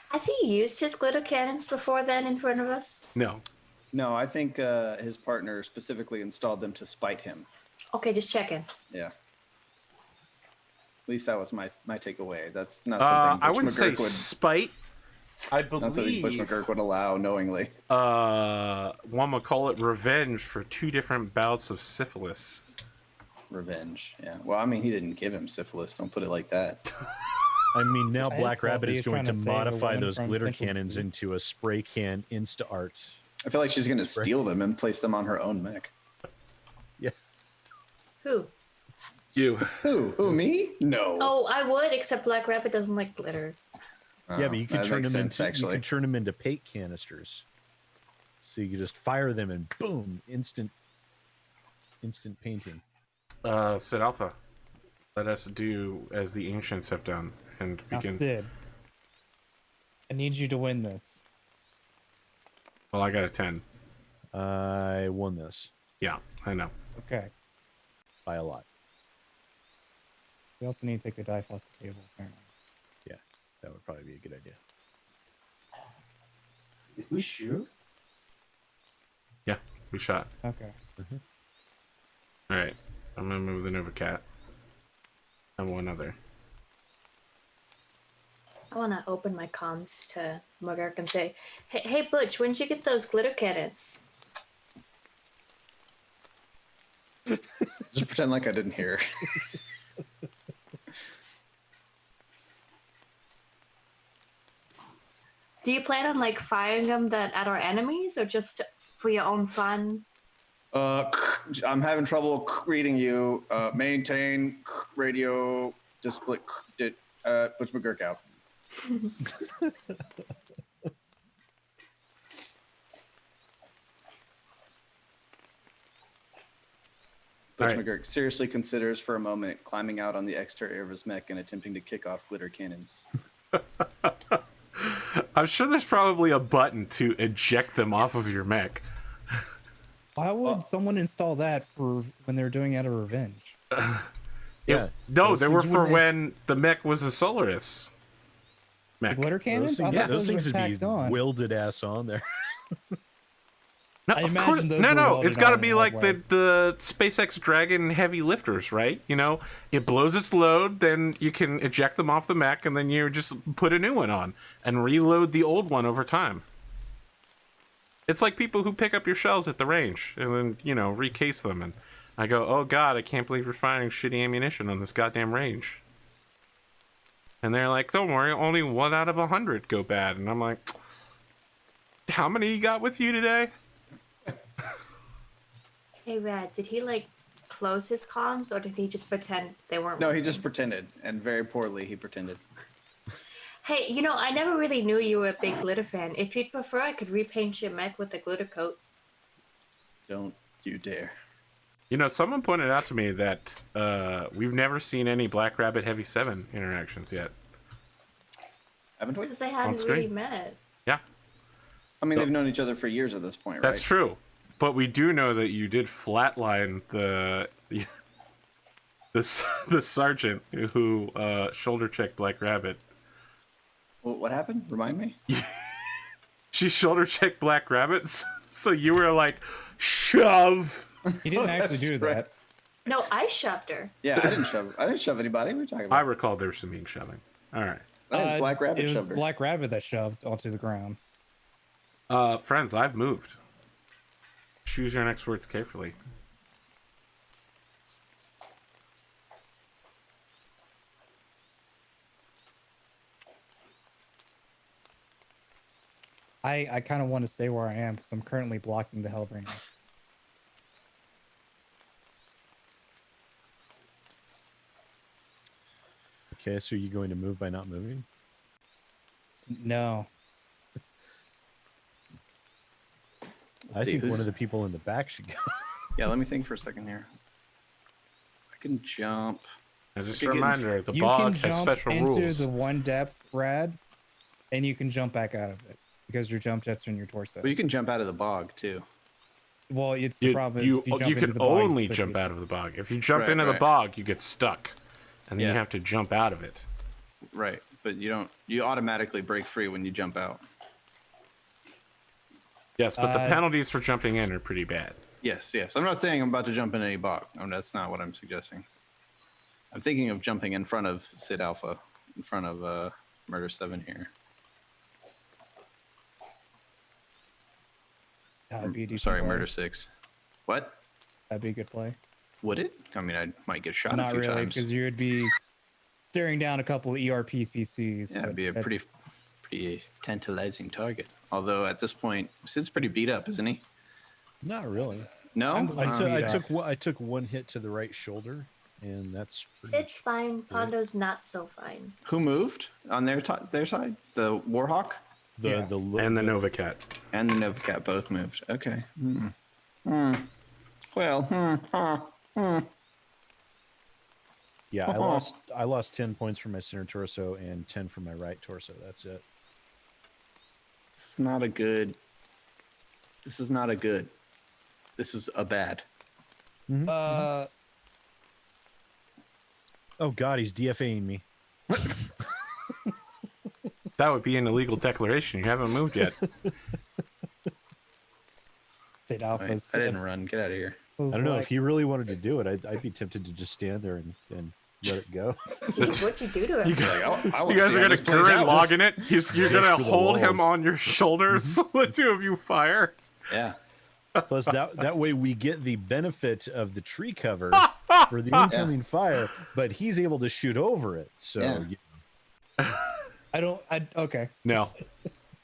Has he used his glitter cannons before then in front of us? No. No, I think his partner specifically installed them to spite him. Okay, just checking. Yeah. At least that was my takeaway. That's not something I Butch wouldn't say McGurk would. spite. I Not something Butch believe McGurk would allow knowingly. one would call it revenge for 2 different bouts of syphilis. Revenge. Yeah. Well, I mean, he didn't give him syphilis. Don't put it like that. I mean, now It's his Black fault Rabbit that is he's going trying to to save a modify woman those from glitter potential cannons disease. into a spray can insta art. I feel like she's going to steal them and place them on her own mech. Yeah. Who? You. Who? Who, me? No. Oh, I would, except Black Rabbit doesn't like glitter. Yeah, but you could that turn makes them sense, into actually. you could turn them into paint canisters. So you could just fire them and boom, instant painting. SidAlpha. Let us do as the ancients have done and Now, begin. Sid, I need you to win this. Well, I got a 10. I won this Yeah, I know. Okay. by a lot. We also need to take the dice off the table, apparently. Yeah, that would probably be a good idea. Did we shoot? Yeah, we shot. Okay. All right, I'm gonna move the Nova Cat. And one other. I want to open my comms to McGurk and say, hey, Butch, when'd you get those glitter cannons? Just pretend like I didn't hear. Do you plan on like firing them at our enemies or just for your own fun? I'm having trouble reading you. Maintain radio display. Butch McGurk out. Butch All right. McGurk seriously considers for a moment climbing out on the exterior of his mech and attempting to kick off glitter cannons. I'm sure there's probably a button to eject them off of your mech. Why would someone install that for when they're doing it out of revenge? Yeah. No, Those they were things for wouldn't- when the mech was a Solaris The mech. glitter cannons? Those I things, thought those those things were would be tacked on. welded ass on there. No, I of imagine course, those no, were no. welded It's got to on be in like that way. the SpaceX Dragon heavy lifters, right? You know, it blows its load, then you can eject them off the mech, and then you just put a new one on and reload the old one over time. It's like people who pick up your shells at the range and then, you know, recase them. And I go, oh God, I can't believe you're firing shitty ammunition on this goddamn range. And they're like, don't worry, only 1 out of 100 go bad. And I'm like, how many you got with you today? Hey, Rad, did he like close his comms or did he just pretend they weren't? No, he working? just pretended, and very poorly he pretended. Hey, you know, I never really knew you were a big glitter fan. If you'd prefer, I could repaint your mech with a glitter coat. Don't you dare. You know, someone pointed out to me that we've never seen any Black Rabbit Heavy 7 interactions yet. Haven't we? Because they hadn't screen. really met. Yeah, I mean, they've known each other for years at this point, right? that's true. But we do know that you did flatline the sergeant who shoulder checked Black Rabbit. Well, what happened? Remind me? She shoulder checked Black Rabbit, so you were like, shove. He didn't actually That's do right. that. No, I shoved her. Yeah, I didn't shove. I didn't shove anybody. What are you talking I about? recall there was some mean shoving. All right. That was Black Rabbit It was shoved her. Black Rabbit that shoved onto the ground. Friends, I've moved. Choose your next words carefully. I kind of want to stay where I am because I'm currently blocking the Hellbringer. Okay, so are you going to move by not moving? No. I think one of the people in the back should go. Yeah, let me think for a second here. I can jump. And just Okay, a getting- reminder, the You bog can has jump special into rules. the one depth, Brad, and you can jump back out of it because your jump jets are in your torso. But you can jump out of the bog too. Well, it's the You, problem is you, if you jump you into can the bog, only push jump you. out of the bog. If you jump Right, into the right. bog, you get stuck. And then you Yeah. have to jump out of it. Right, but you don't. You automatically break free when you jump out. Yes, but the Uh, penalties for jumping in are pretty bad. Yes, yes. I'm not saying I'm about to jump in any bog. That's not what I'm suggesting. I'm thinking of jumping in front of SidAlpha, in front of Murder 7 here. That would be a decent Sorry, play. Murder 6. What? That'd be a good play. Would it? I mean, I might get shot a Not few really, times. because you'd be staring down a couple of ERP PCs. Yeah, but it'd be a that's- pretty tantalizing target. Although at this point, Sid's pretty beat up, isn't he? Not really. No? I'm the I, one took beat I up. took one- I took one hit to the right shoulder, and that's pretty Sid's fine. Pondo's not so fine. Who moved on their side? The Warhawk the Yeah. the And the Nova Cat. and the Novacat both moved. Okay. Well, Yeah, I lost 10 points from my center torso and 10 from my right torso. That's it. This is not a good. This is not a good. This is a bad. Uh, Oh God, he's DFAing me. That would be an illegal declaration. You haven't moved yet. Wait, SidAlpha's. I didn't run. Get out of here. I don't know if he really wanted to do it. I'd be tempted to just stand there and let it go. Jeez, what'd you do to him? You Like, I wanna You guys see are how gonna this plays Gurren out. log in it. You're gonna through the hold him walls. on your shoulders so the two of you fire. Yeah. Plus, that way we get the benefit of the tree cover for the incoming fire, but he's able to shoot over it. So Yeah. Okay. No.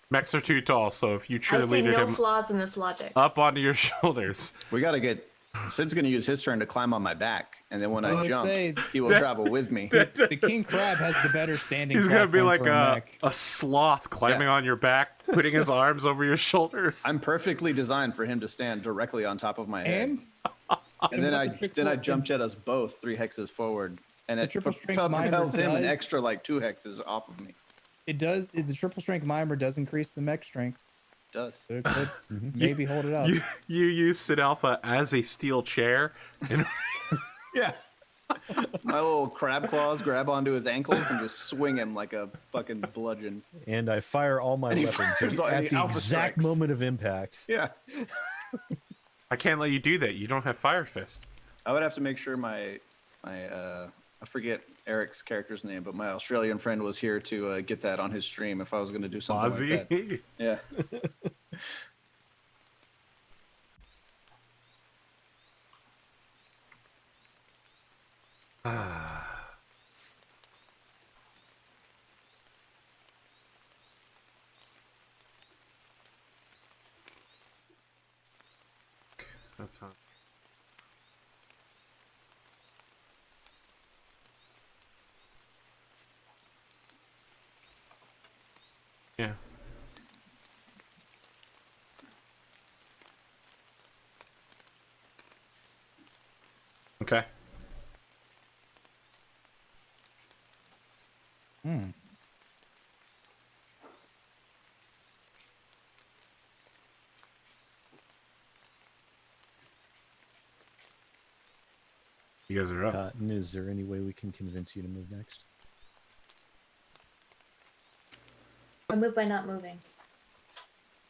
Mechs are too tall, so if you I see cheerleaded no him flaws in this logic. up onto your shoulders, We got to get. Sid's going to use his turn to climb on my back, and then when I was jump, say, he will travel with me. The king crab has the better standing. he's gonna be platform like for a mech. a sloth climbing on your back, putting his arms over your shoulders. I'm perfectly designed for him to stand directly on top of my head. And then I what the then I triple- jump jet us both 3 hexes forward, and The it triple strength mimer propels him an does- extra like 2 hexes off of me. It does. The triple strength mimer does increase the mech strength. It does. So it could maybe hold it up. You use SidAlpha as a steel chair, and Yeah. My little crab claws grab onto his ankles and just swing him like a fucking bludgeon. and I fire all my And he weapons fires all at the the alpha exact strikes. moment of impact. Yeah. I can't let you do that. You don't have Fire Fist. I would have to make sure my I forget Eric's character's name, but my Australian friend was here to get that on his stream if I was going to do something like that. Ozzy. Yeah. That's not. Yeah. Okay. Hmm. You guys are up. Cotton, is there any way we can convince you to move next? I move by not moving.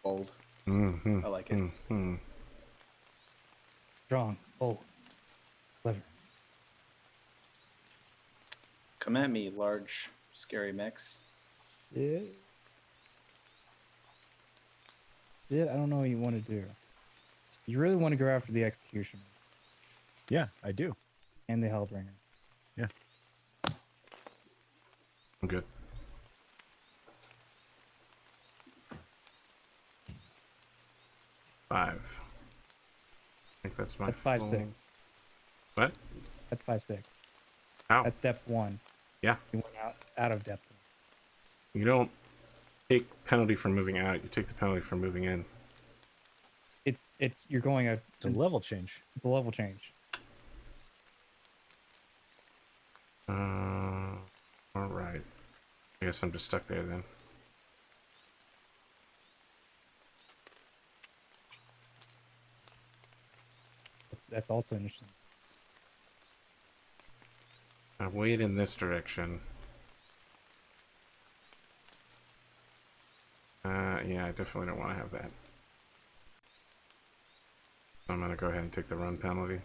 Bold. Mm-hmm. I like it. Mm-hmm. Strong. Oh. Clever. Come at me, large, scary mechs. Sid, I don't know what you want to do. You really want to go after the executioner Yeah, I do. and the Hellbringer. Yeah. I'm good. Five. I think that's my. That's 5-6. full- What? That's 5-6. How? That's depth 1. Yeah. You went out of depth 1. You don't. take penalty for moving out. You take the penalty for moving in. It's you're going It's a level change. it's a level change. All right. I guess I'm just stuck there then. That's also interesting. I wait in this direction. Yeah, I definitely don't want to have that. So I'm gonna go ahead and take the run penalty.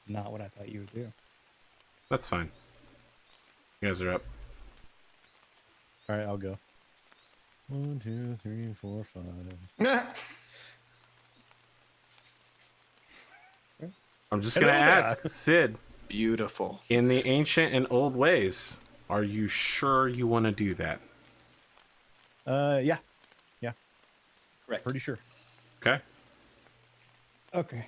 Not what I thought you would do. That's fine. You guys are up. All right, I'll go. 1, 2, 3, 4, 5. I'm just gonna Hello there. ask Sid, Beautiful. in the ancient and old ways, are you sure you want to do that? Yeah, Correct. pretty sure. Okay. Okay.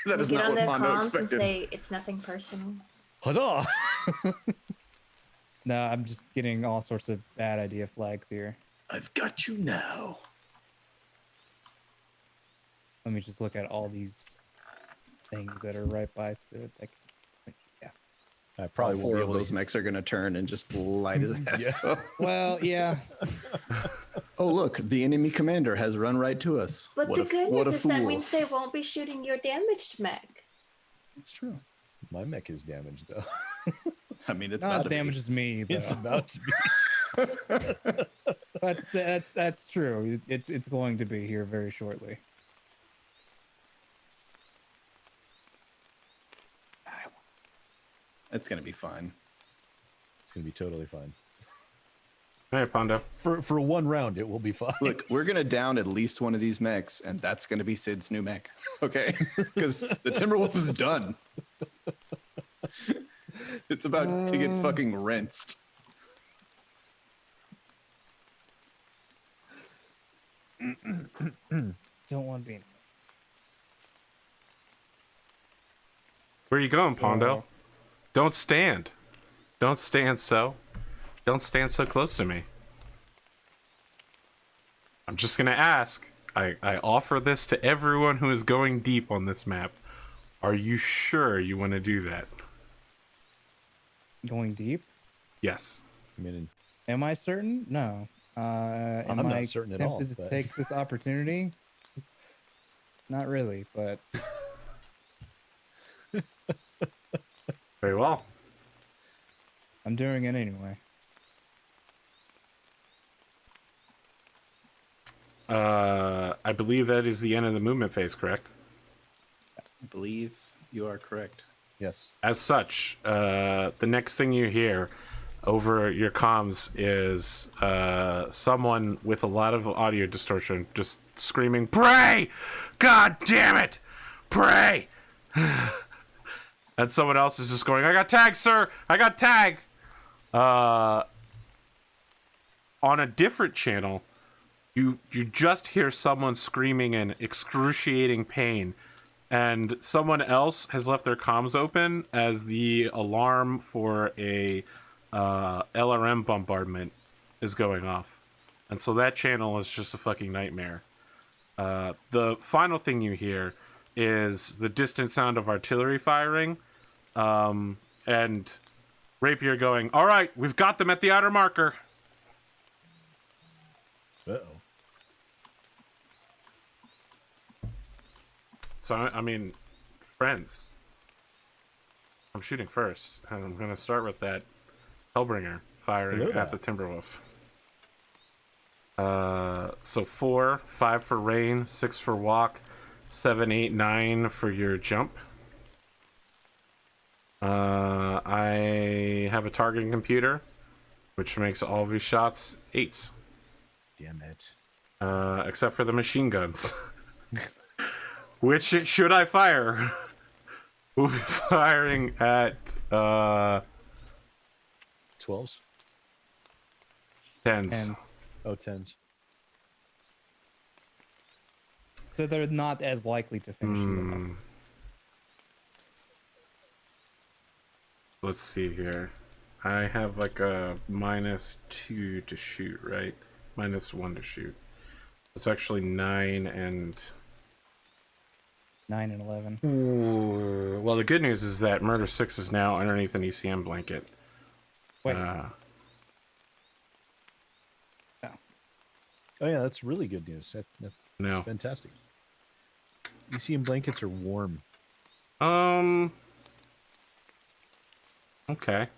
That is Get not on what their Pondo comms and expected. say it's nothing personal. Huzzah! No, I'm just getting all sorts of bad idea flags here. I've got you now. Let me just look at all these things that are right by Sid. Like, yeah. I probably All won't 4 be of able those to. mechs are going to turn and just light his ass up. Well, yeah. Oh, look, the enemy commander has run right to us. But What the a, good what a news is fool. that means they won't be shooting your damaged mech. It's true. My mech is damaged though. I mean, it's Not not as damaged as me, though. It's about to be. That's true. It's going to be here very shortly. It's going to be fine. It's gonna be totally fine. All right, Pondo. For one round, it will be fine. Look, we're going to down at least one of these mechs, and that's going to be Sid's new mech. Okay? Because the Timberwolf is done. It's about to get fucking rinsed. Don't want to be in. Where are you going, Pondo? So- Don't stand. Don't stand so. Don't stand so close to me. I'm just gonna ask. I offer this to everyone who is going deep on this map. Are you sure you want to do that? Going deep? Yes. I mean, Am I certain? No. Am I'm not I certain at tempted all, to but- take this opportunity? Not really, but Very well. I'm doing it anyway. I believe that is the end of the movement phase, correct? I believe you are correct. yes. As such, the next thing you hear over your comms is someone with a lot of audio distortion just screaming, "Pray! God damn it! Pray!" And someone else is just going, "I got tag, sir! I got tag!" On a different channel, you just hear someone screaming in excruciating pain, and someone else has left their comms open as the alarm for a LRM bombardment is going off, and so that channel is just a fucking nightmare. The final thing you hear is the distant sound of artillery firing, and Rapier going, "All right, we've got them at the outer marker." Uh-oh. So, I mean, friends, I'm shooting first, and I'm going to start with that Hellbringer firing Hello at there. the Timberwolf. So 4, 5 for rain, 6 for walk, 7, 8, 9 for your jump. I have a targeting computer, which makes all of these shots 8s, Damn it. except for the machine guns. Which should I fire? We'll be firing at 12s? 10s. And Oh, 10s. so they're not as likely to finish you off. let's see here. I have like a -2 to shoot, right? -1 to shoot. It's actually 9 and... 9 and 11. Ooh. Well, the good news is that Murder 6 is now underneath an ECM blanket. Wait. Oh yeah, that's really good news. That's No. fantastic. ECM blankets are warm. Okay.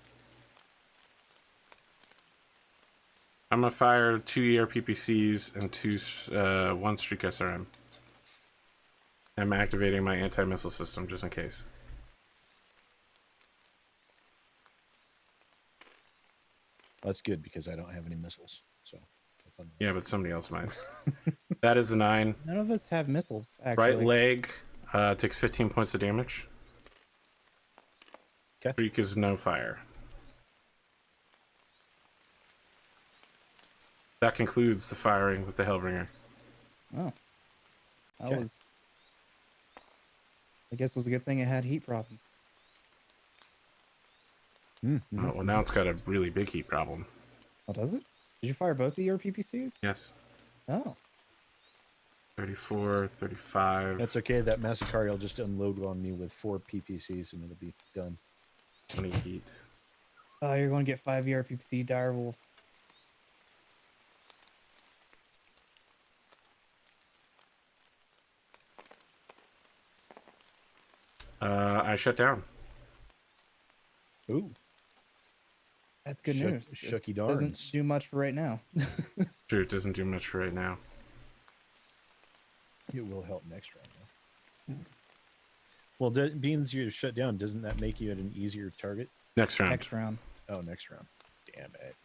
I'm gonna fire 2 ERPPCs and 1 Streak SRM. I'm activating my anti-missile system just in case. That's good because I don't have any missiles. So have fun. Yeah, but somebody else might. That is a 9. None of us have missiles, actually. Right leg takes 15 points of damage. Okay. Streak is no fire. That concludes the firing with the Hellbringer. Oh. That Okay. was... I guess it was a good thing it had heat problems. Mm-hmm. Oh, well, now it's got a really big heat problem. Oh, does it? Did you fire both the ERPPCs? Yes. Oh. 34, 35, That's okay. That Massacre will just unload on me with 4 PPCs and it'll be done. 20 heat. Oh, you're going to get 5 ERPPC direwolf. I shut down. Ooh. That's good Shuck- news. shucky It doesn't darns. do much for right now. Sure, it doesn't do much for right now. It will help next round, though. Well, being you're shut down, doesn't that make you at an easier target? Next round. Next round. Oh, next round. Damn it.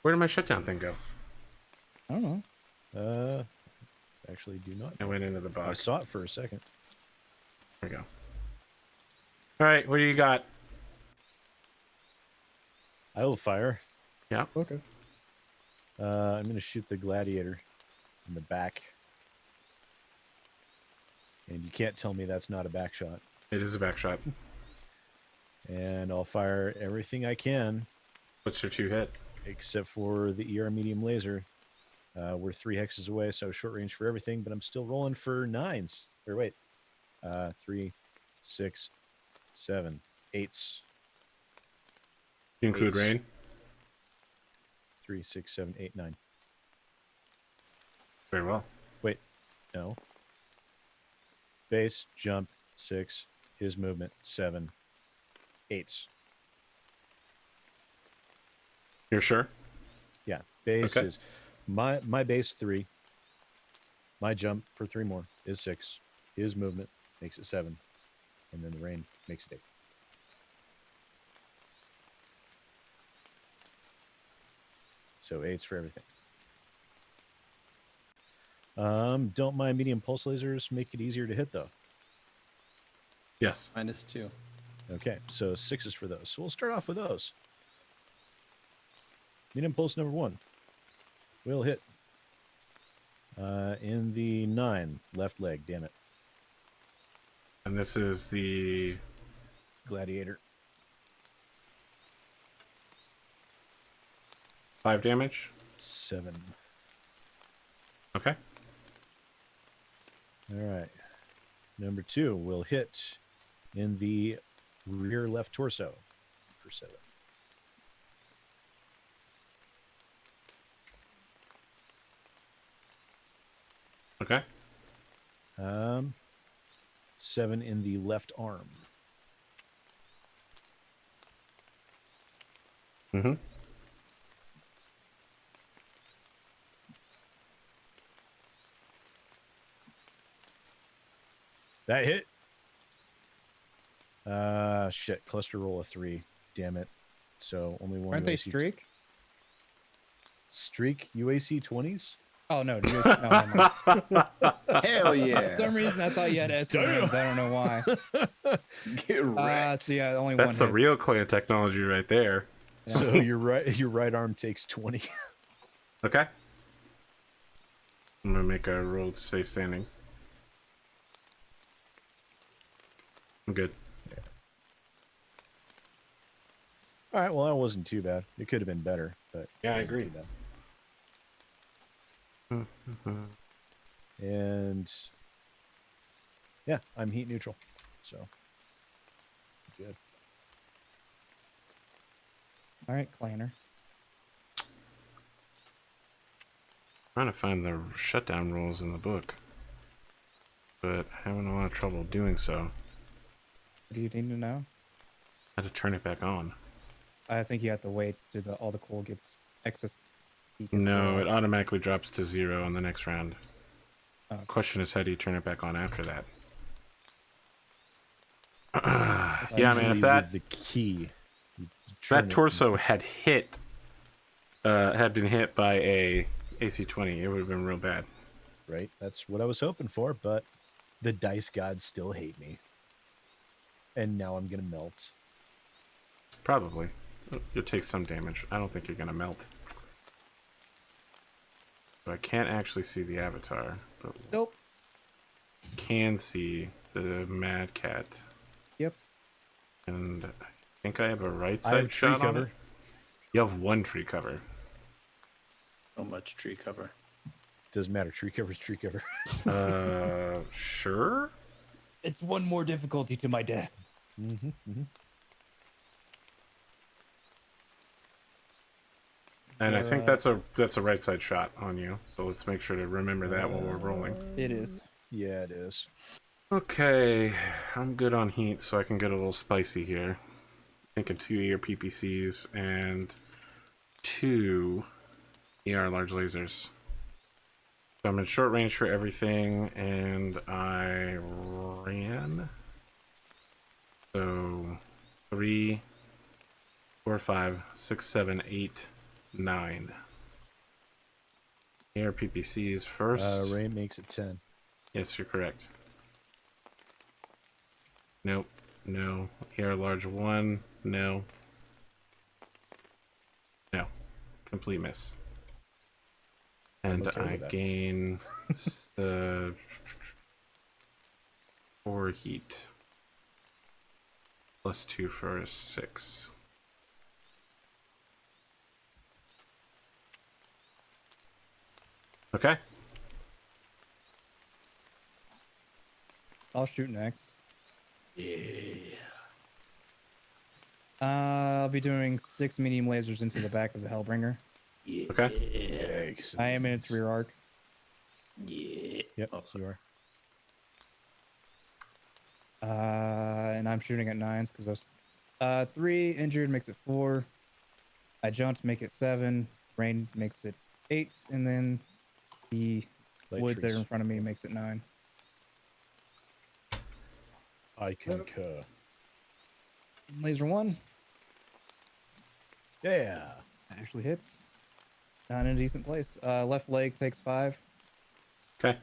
Where did my shutdown thing go? I don't know. Actually, do not. I went into the I box. saw it for a second. There we go. All right, what do you got? I will fire. Yeah. Okay. I'm going to shoot the gladiator in the back. And you can't tell me that's not a back shot. It is a back shot. And I'll fire everything I can, What's your 2 hit? except for the ER medium laser. We're 3 hexes away, so short range for everything, but I'm still rolling for 9s. Or wait. 3, 6, 7, 8s. You include Eights. rain? 3, 6, 7, 8, 9. Very well. Wait, no. Base, jump, 6. His movement, 7. 8s. You're sure? Yeah, base Okay. is my base 3. My jump for 3 more is 6. His movement makes it 7, and then the rain makes it 8. So 8s for everything. Don't mind medium pulse lasers. Make it easier to hit though. Yes. -2. Okay, so 6s for those. So we'll start off with those. Medium pulse number 1 will hit in the 9 left leg. Damn it, And this is the... gladiator. 5 damage? 7. Okay. All right. Number 2 will hit in the rear left torso for 7. Okay. 7 in the left arm. Mm-hmm. That hit. Shit. Cluster roll of 3. Damn it. So only one. Aren't they UAC streak? Streak UAC 20s? Oh, no. No, never mind. Hell For yeah. some reason, I thought you had SMs. I don't know why. Get wrecked. So yeah, only That's one. the real clan technology right there. Yeah. So your right arm takes 20. Okay. I'm gonna make a roll to stay standing. I'm good. All right, well, that wasn't too bad. It could have been better, but Yeah, I it wasn't agree. too bad. And yeah, I'm heat neutral, so good. All right, Clanner. Trying to find the shutdown rules in the book, but having a lot of trouble doing so. What do you need to know? How to turn it back on. I think you have to wait till all the coal gets excess. heat gets No, burned it off. automatically drops to 0 on the next round. Oh. Question is, how do you turn it back on after that? I Yeah, man, if Usually that with the key, you turn that it- torso had been hit by a AC-20, it would have been real bad. right? That's what I was hoping for, but the dice gods still hate me, and now I'm gonna melt. Probably. You'll take some damage. I don't think you're gonna melt. So I can't actually see the avatar, but Nope. can see the Mad Cat. Yep. And I think I have a right I have side tree shot on cover. it. You have one tree cover. So much tree cover. Doesn't matter. Tree cover's tree cover. Sure. It's one more difficulty to my death. And I Or, think that's a right side shot on you. So let's make sure to remember that while we're rolling. It is. Yeah, it is. Okay, I'm good on heat, so I can get a little spicy here. Thinking 2 ER PPCs and 2 ER large lasers. So I'm in short range for everything, and I ran. So 3, 4, 5, 6, 7, 8, 9. ER PPCs first. Ray makes it 10. Yes, you're correct. Nope. No. Here, large 1. No. No. Complete miss. And okay I with that. gain 4 heat. Plus 2 for 6. Okay. I'll shoot next. Yeah. I'll be doing 6 medium lasers into the back of the Hellbringer. Okay. Excellent. I am in its rear arc. Yeah. Yep, Oh, you are. And I'm shooting at 9s because I was 3 injured makes it 4. I jumped, make it 7. Rain makes it 8, and then the Light woods that trees. are in front of me makes it 9. I concur. Laser 1 Yeah. actually hits. Not in a decent place. Left leg takes 5. Okay.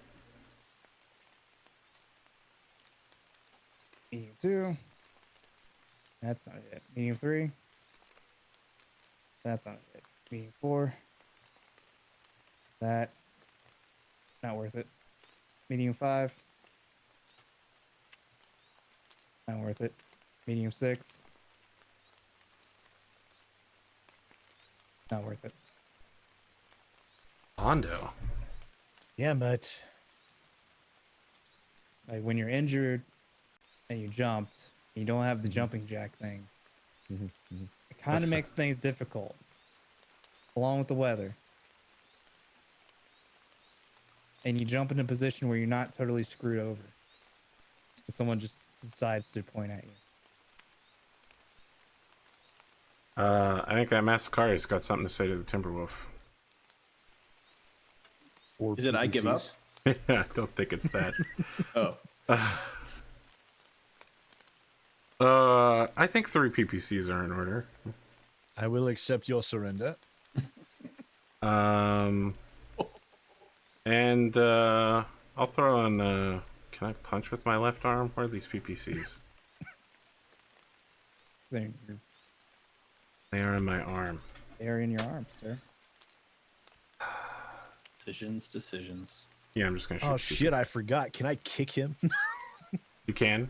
Medium 2. That's not a hit. Medium 3. That's not a hit. Medium 4. That. Not worth it. Medium 5. Not worth it. Medium 6. Not worth it. Hondo. Yeah, but Like when you're injured and you jumped, you don't have the jumping jack thing. It kind That's- of makes things difficult, along with the weather. And you jump in a position where you're not totally screwed over. And someone just decides to point at you. I think that Mascari's got something to say to the Timberwolf. or Is it I give up? PPCs. I don't think it's that. Oh. I think 3 PPCs are in order. I will accept your surrender. And I'll throw in. Can I punch with my left arm? Where are these PPCs? They're They are in my arm. they're in your arm, sir. Decisions. Yeah, I'm just gonna shoot. Oh the shit! PPCs. I forgot. Can I kick him? You can.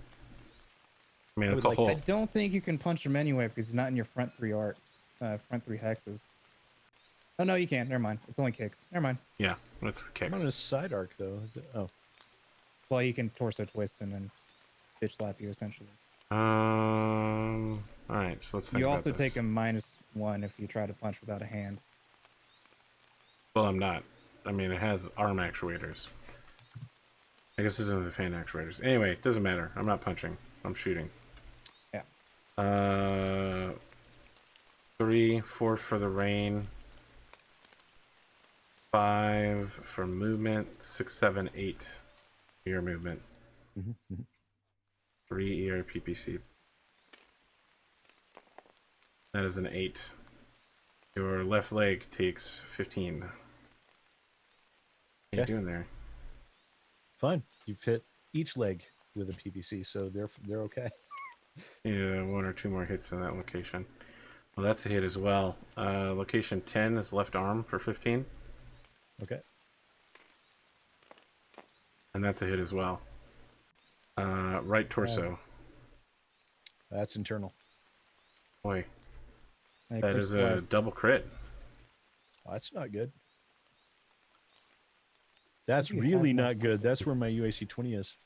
I mean, I it's would a like hole. I don't think you can punch him anyway because he's not in your front three front three hexes. Oh no, you can't. Never mind. It's only kicks. Never mind. Yeah, that's the I'm kicks. on a side arc though. Oh, Well, you can torso twist and then bitch slap you essentially. All right, so let's think You about also this. take a -1 if you try to punch without a hand. Well, I'm not. I mean, it has arm actuators. I guess it doesn't have hand actuators. Anyway, it doesn't matter. I'm not punching. I'm shooting. Yeah. 3, 4 for the rain. 5 for movement. 6, 7, 8 for your movement. mhm. 3 ER PPC. That is an 8. Your left leg takes 15. What are you Okay. doing there? Fine. You've hit each leg with a PPC, so they're okay. Yeah, 1 or 2 more hits in that location. Well, that's a hit as well. Location 10 is left arm for 15. Okay. And that's a hit as well. Right torso. That's internal. Boy, Hey, that Chris is a Slice. double crit. Oh, that's not good. That's you really have not that good. also. That's where my UAC 20 is.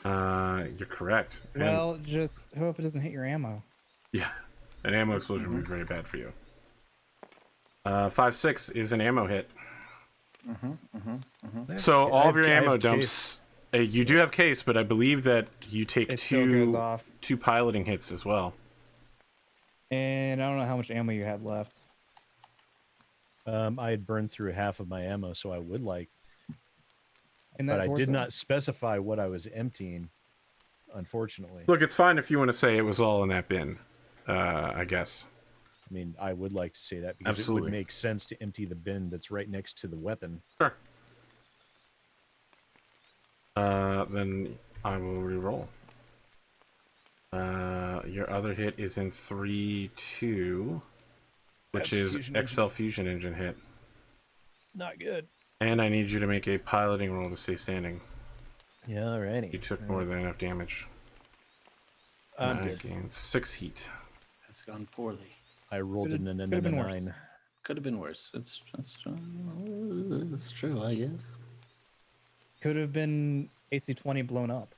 You're correct. And- Well, just hope it doesn't hit your ammo. yeah, an ammo explosion would be very bad for you. 5, 6 is an ammo hit. So all of your ammo dumps. You do have case, but I believe that you take It still goes off. two piloting hits as well. And I don't know how much ammo you had left. I had burned through half of my ammo, so I would like, And but that I torso? did not specify what I was emptying, unfortunately. Look, it's fine if you want to say it was all in that bin. I guess. I mean, I would like to say that because it Absolutely. would make sense to empty the bin that's right next to the weapon. Sure. Then I will re-roll. Your other hit is in 3, 2, which That's is fusion engine. XL Fusion Engine hit. Not good. And I need you to make a piloting roll to stay standing. Yeah, alrighty. You took more than enough damage. I'm I good. gained 6 heat. That's gone poorly. I rolled Could've- in could've been worse. 9. Could have been worse. It's true, I guess. Could have been AC-20 blown up.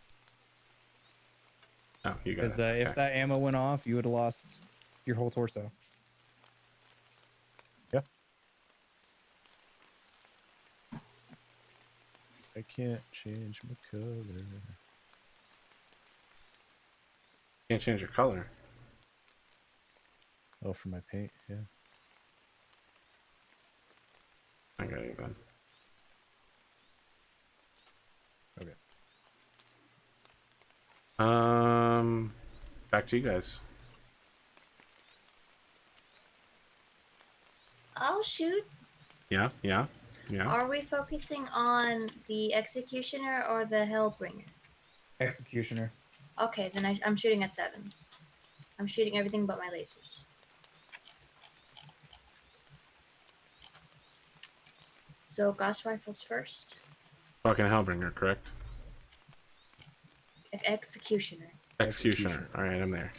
Oh, you got Because it. if Okay. that ammo went off, you would have lost your whole torso. Yeah. I can't change my color. Can't change your color. Oh, for my paint, yeah. I got you then. Okay. Back to you guys. I'll shoot. Yeah. Are we focusing on the executioner or the hellbringer? Executioner. Okay, then I'm shooting at 7s. I'm shooting everything but my lasers. So Gauss rifles first. Fucking Hellbringer, correct? Executioner. Executioner. All right, I'm there.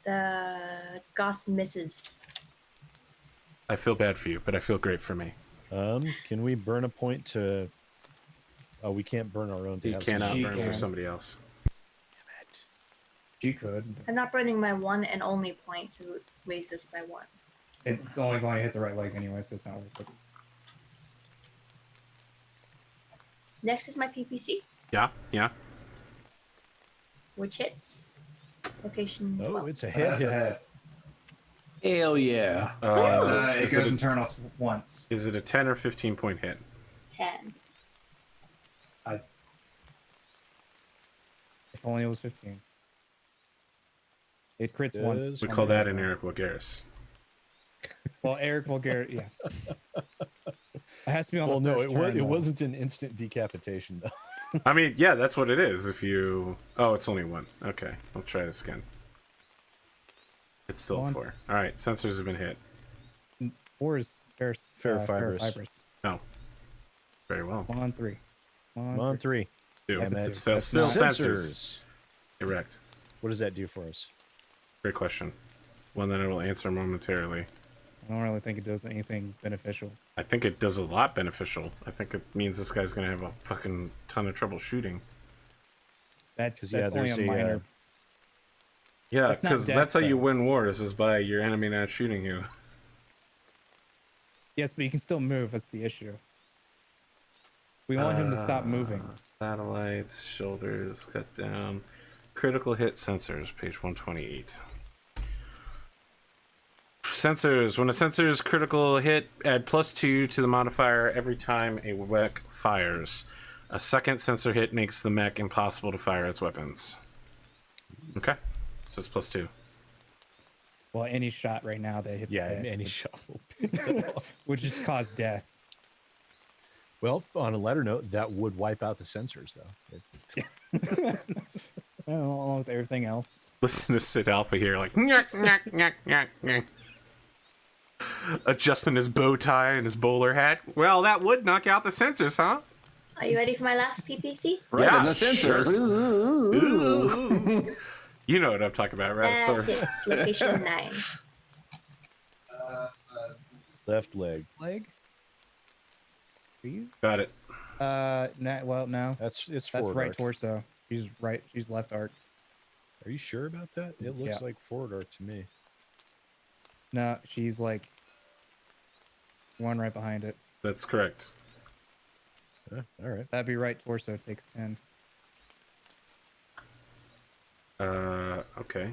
The Gauss misses. I feel bad for you, but I feel great for me. Can we burn a point to... Oh, we can't burn our own to You have some- cannot She burn for can. somebody else. She could. I'm not burning my one and only point to raise this by 1. It's only going to hit the right leg anyway, so it's not worth it. Next is my PPC, Yeah. which hits location 12. Oh, it's a hit. head. Hell yeah. It Is goes it internal once. is it a 10 or 15 point hit? 10. If only it was 15. It crits once. Does- We on call the that hit, in though. Eric Vulgaris. Well, Eric Vulgar, yeah. It has to be on Well, the no, first it turn, though. wasn't an instant decapitation, though. I mean, yeah, that's what it is. If you... Oh, it's only 1. Okay, I'll try this again. It's still 1. 4. All right, sensors have been hit. 4 is Ferrofibrous. ferrofibrous. No. Very well. 1 on 3. 1 Come on, 3. 2. Damn it. It's still That's sensors. sensors. Correct. What does that do for us? Great question. One that I will answer momentarily. I don't really think it does anything beneficial. I think it does a lot beneficial. I think it means this guy's gonna have a fucking ton of trouble shooting. That's Yeah, only there's a minor. Yeah, That's not because death, that's how you though. win wars, is by your enemy not shooting you. Yes, but you can still move. That's the issue. We want him to stop moving. Satellites, shoulders, cut down. Critical hit sensors, page 128. Sensors. When a sensor is critical hit, add +2 to the modifier every time a mech fires. A second sensor hit makes the mech impossible to fire its weapons. Okay, so it's +2. Well, any shot right now that hit the Yeah, head any would, shot will pick that off. would just cause death. Well, on a lighter note, that would wipe out the sensors, though. Along with everything else. Listen to SidAlpha here, like nyah, nyah, nyah, nyah, nyah. Adjusting his bow tie and his bowler hat. Well, that would knock out the sensors, huh? Are you ready for my last PPC? Right Yeah, in the sensors. Ooh. You know what I'm talking about, Raddosaurus. Yes, location 9. Left leg. Leg? Are you? Got it. No. It's That's forward right arc. torso. She's right. She's left arc. Are you sure about that? It looks Yeah. like forward arc to me. No, she's like one right behind it. That's correct. All right. So that'd be right torso. Takes 10. Okay.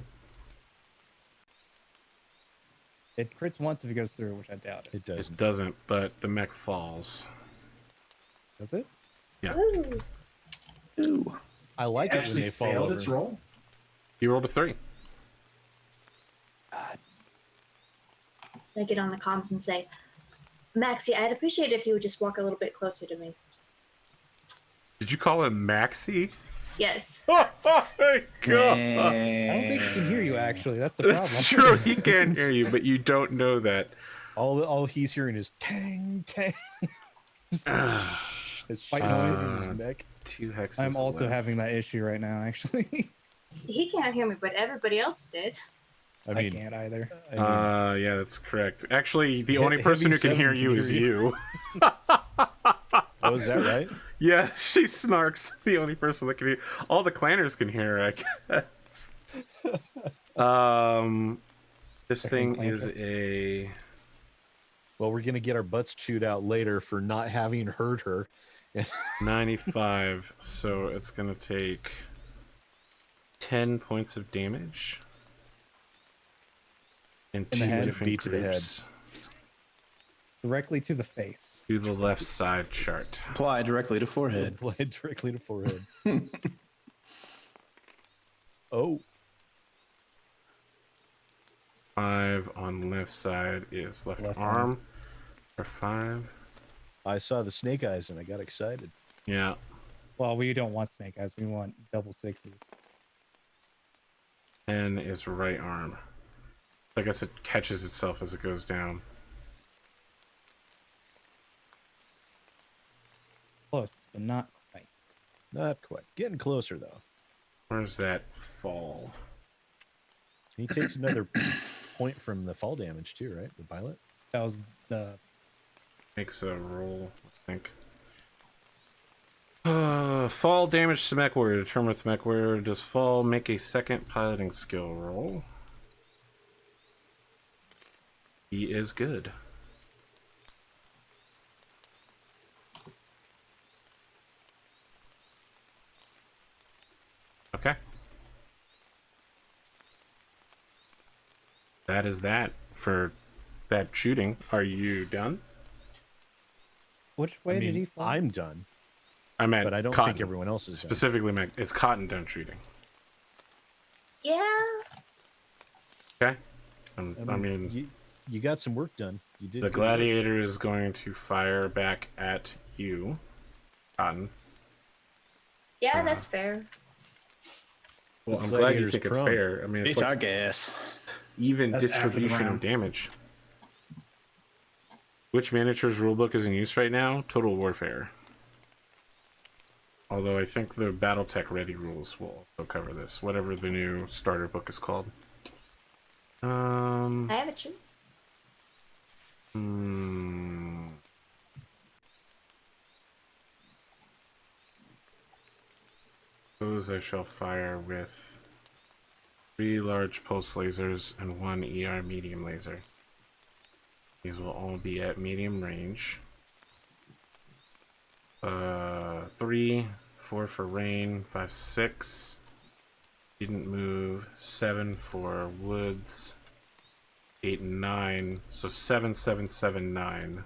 It crits once if it goes through, which I doubt it. It does. It doesn't, but the mech falls. Does it? Yeah. Ooh. Ooh. I like it when Actually they fall failed over. its roll. You rolled a 3. I get on the comms and say, Maxie, I'd appreciate it if you would just walk a little bit closer to me. Did you call him Maxie? Yes. Oh my god! I don't think he can hear you. Actually, that's the problem. That's true. He can hear you, but you don't know that. All he's hearing is tang tang. Just It's White shooting noise. in his neck. 2 hexes. I'm also left. having that issue right now. Actually, He can't hear me, but everybody else did. I I mean, can't either. Yeah, that's correct. Actually, the He- only person who Heavy can hear Seven you can is hear you. oh, is that right? Yeah, she snarks. The only person that can hear. All the clanners can hear her, I guess. This Second thing is clanker. a. Well, we're gonna get our butts chewed out later for not having heard her. 95, so it's gonna take 10 points of damage. And In two the head? different Beat to the head. groups Directly to the face. to the left side chart. Apply directly to forehead. Blade directly to forehead. Oh, 5 on left side is left, Left arm. arm. For 5. I saw the snake eyes and I got excited. Yeah. Well, we don't want snake eyes. We want double sixes. 10 is right arm. I guess it catches itself as it goes down. Close, but not quite. Not quite. Getting closer though. Where's that fall? He takes another point from the fall damage too, right? The pilot. That was the Makes a roll, I think. Fall damage to Mechwarrior. Determine if the Mechwarrior does fall. Make a second piloting skill roll. He is good. Okay. That is that for that shooting. Are you done? which way I mean, did he fall? I'm done, I meant but I don't Cotton. think everyone else is done. Specifically, it's Cotton done shooting. Yeah. Okay. I mean, you got some work done. You did. the good work. gladiator is going to fire back at you, Cotton. Yeah, that's fair. Well, The I'm glad you gladiator's think it's prone. fair. I mean, it's It's our like guess. even That's after the distribution of round. damage. Which miniatures rulebook is in use right now? Total Warfare. Although I think the Battletech ready rules will also cover this, whatever the new starter book is called. I have it too. Those I shall fire with 3 large pulse lasers and 1 ER medium laser. These will all be at medium range. 3, 4 for rain, 5, 6. Didn't move. 7 for woods. 8 and 9. So 7, 7, 7, 9.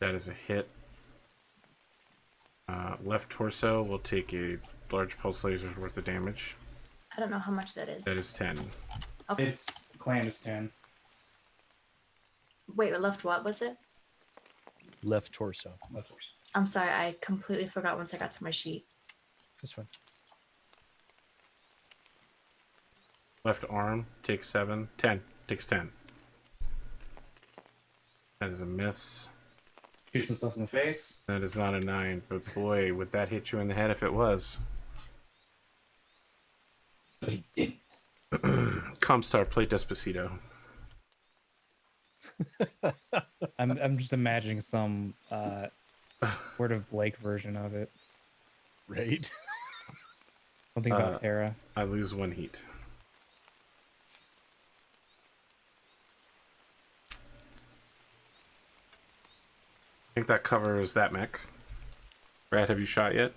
That is a hit. Left torso will take a large pulse laser's worth of damage. I don't know how much that is. That is 10. Okay. It's clan is 10. Wait, left what was it? Left torso. Left horse. I'm sorry, I completely forgot once I got to my sheet. That's fine. Left arm takes 7. 10. Takes 10. That is a miss. Shoots himself in the face. That is not a 9, but boy, would that hit you in the head if it was. But he didn't. Comstar, play Despacito. I'm just imagining some Word of Blake version of it. Right. Something about Terra. I lose 1 heat. I think that covers that mech. Brad, have you shot yet?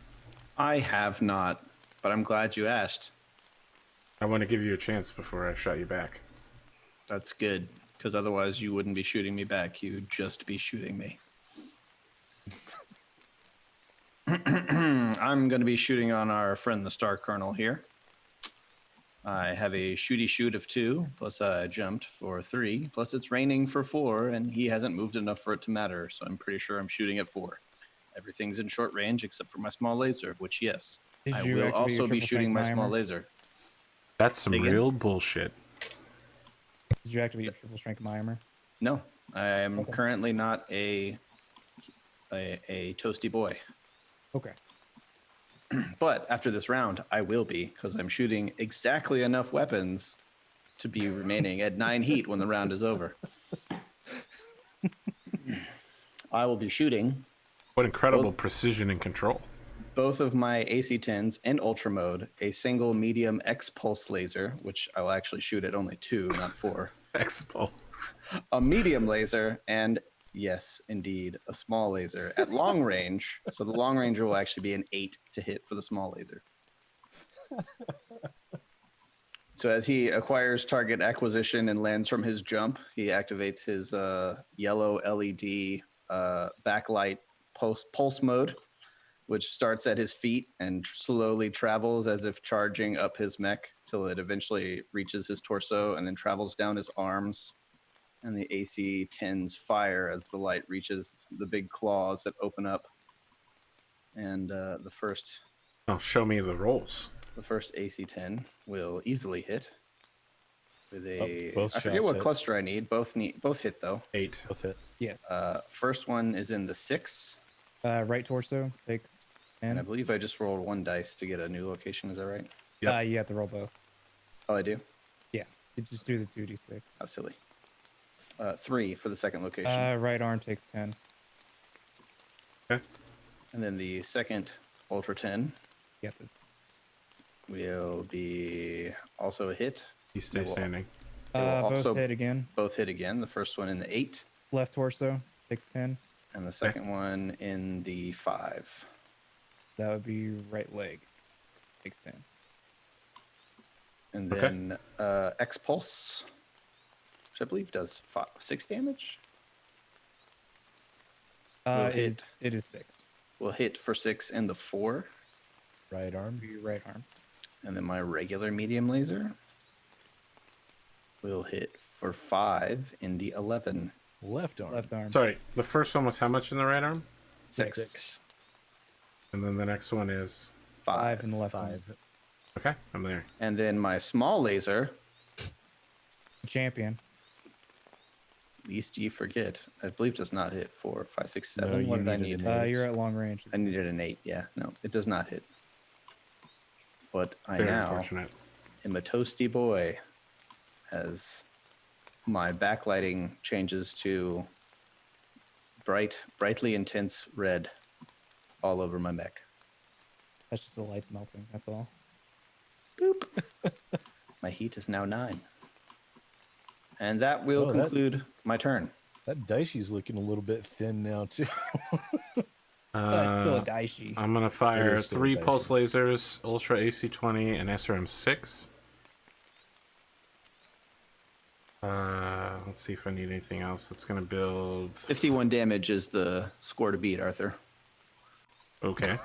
I have not, but I'm glad you asked. I want to give you a chance before I shot you back. That's good, because otherwise you wouldn't be shooting me back. You'd just be shooting me. I'm going to be shooting on our friend the Star Colonel here. I have a shooty shoot of 2, plus I jumped for 3, plus it's raining for 4, and he hasn't moved enough for it to matter, so I'm pretty sure I'm shooting at 4. Everything's in short range except for my small laser, which, yes, Did I you will activate also your be triple shooting my strength small mimer? laser. That's some Again? real bullshit. Did you activate your triple strength mimer? No, I am Okay. currently not a toasty boy. Okay. But after this round, I will be, because I'm shooting exactly enough weapons to be remaining at 9 heat when the round is over. I will be shooting What incredible precision and control. both of my AC-10s and Ultra Mode, a single medium X pulse laser, which I will actually shoot at only 2, not 4, Expo. a medium laser, and yes, indeed, a small laser at long range. So the long ranger will actually be an 8 to hit for the small laser. So as he acquires target acquisition and lands from his jump, he activates his yellow LED backlight pulse mode, which starts at his feet and slowly travels as if charging up his mech till it eventually reaches his torso and then travels down his arms. And the AC-10s fire as the light reaches the big claws that open up. And the first Oh, show me the rolls. AC-10 will easily hit with a. both I forget shots what hit. cluster I need. Both hit though. 8. Both hit. Yes. First one is in the 6, Right torso takes and 10. I believe I just rolled 1 dice to get a new location. Is that right? Yep. You have to roll both. Oh, I do. Yeah. You just do the 2d6. How silly. 3 for the second location, Right arm takes 10. Okay. and then the second Ultra 10 You have to. will be also a hit. You stay Well, standing. It will Both also- hit again. Both hit again. The first one in the 8, Left torso takes 10. and the second one in the 5. That would be right leg. Takes 10. And Okay. then X Pulse, which I believe does 6 damage. Will hit. It is 6. Will hit for 6 in the 4. Right arm. Be your right arm. And then my regular medium laser will hit for 5 in the 11. Left arm. Left arm. Sorry, the first one was how much in the right arm? 6. And then the next one is... 5 in the left 5. arm. Okay, I'm there. And then my small laser Champion. Least ye forget. I believe does not hit 4, 5, 6, 7. No, What you did I needed need? an eight. You're at long range. I needed an 8. Yeah, no, it does not hit. But I Very now unfortunate. am a toasty boy as my backlighting changes to brightly intense red all over my mech. That's just the lights melting. That's all. Boop. My heat is now 9. And that will Oh, that- conclude my turn. That Daishi's looking a little bit thin now too. But it's still a Daishi. I'm gonna fire is still 3 dicey. pulse lasers, Ultra AC-20, and SRM-6. Let's see if I need anything else. That's gonna build. 51 damage is the score to beat, Arthur. Okay.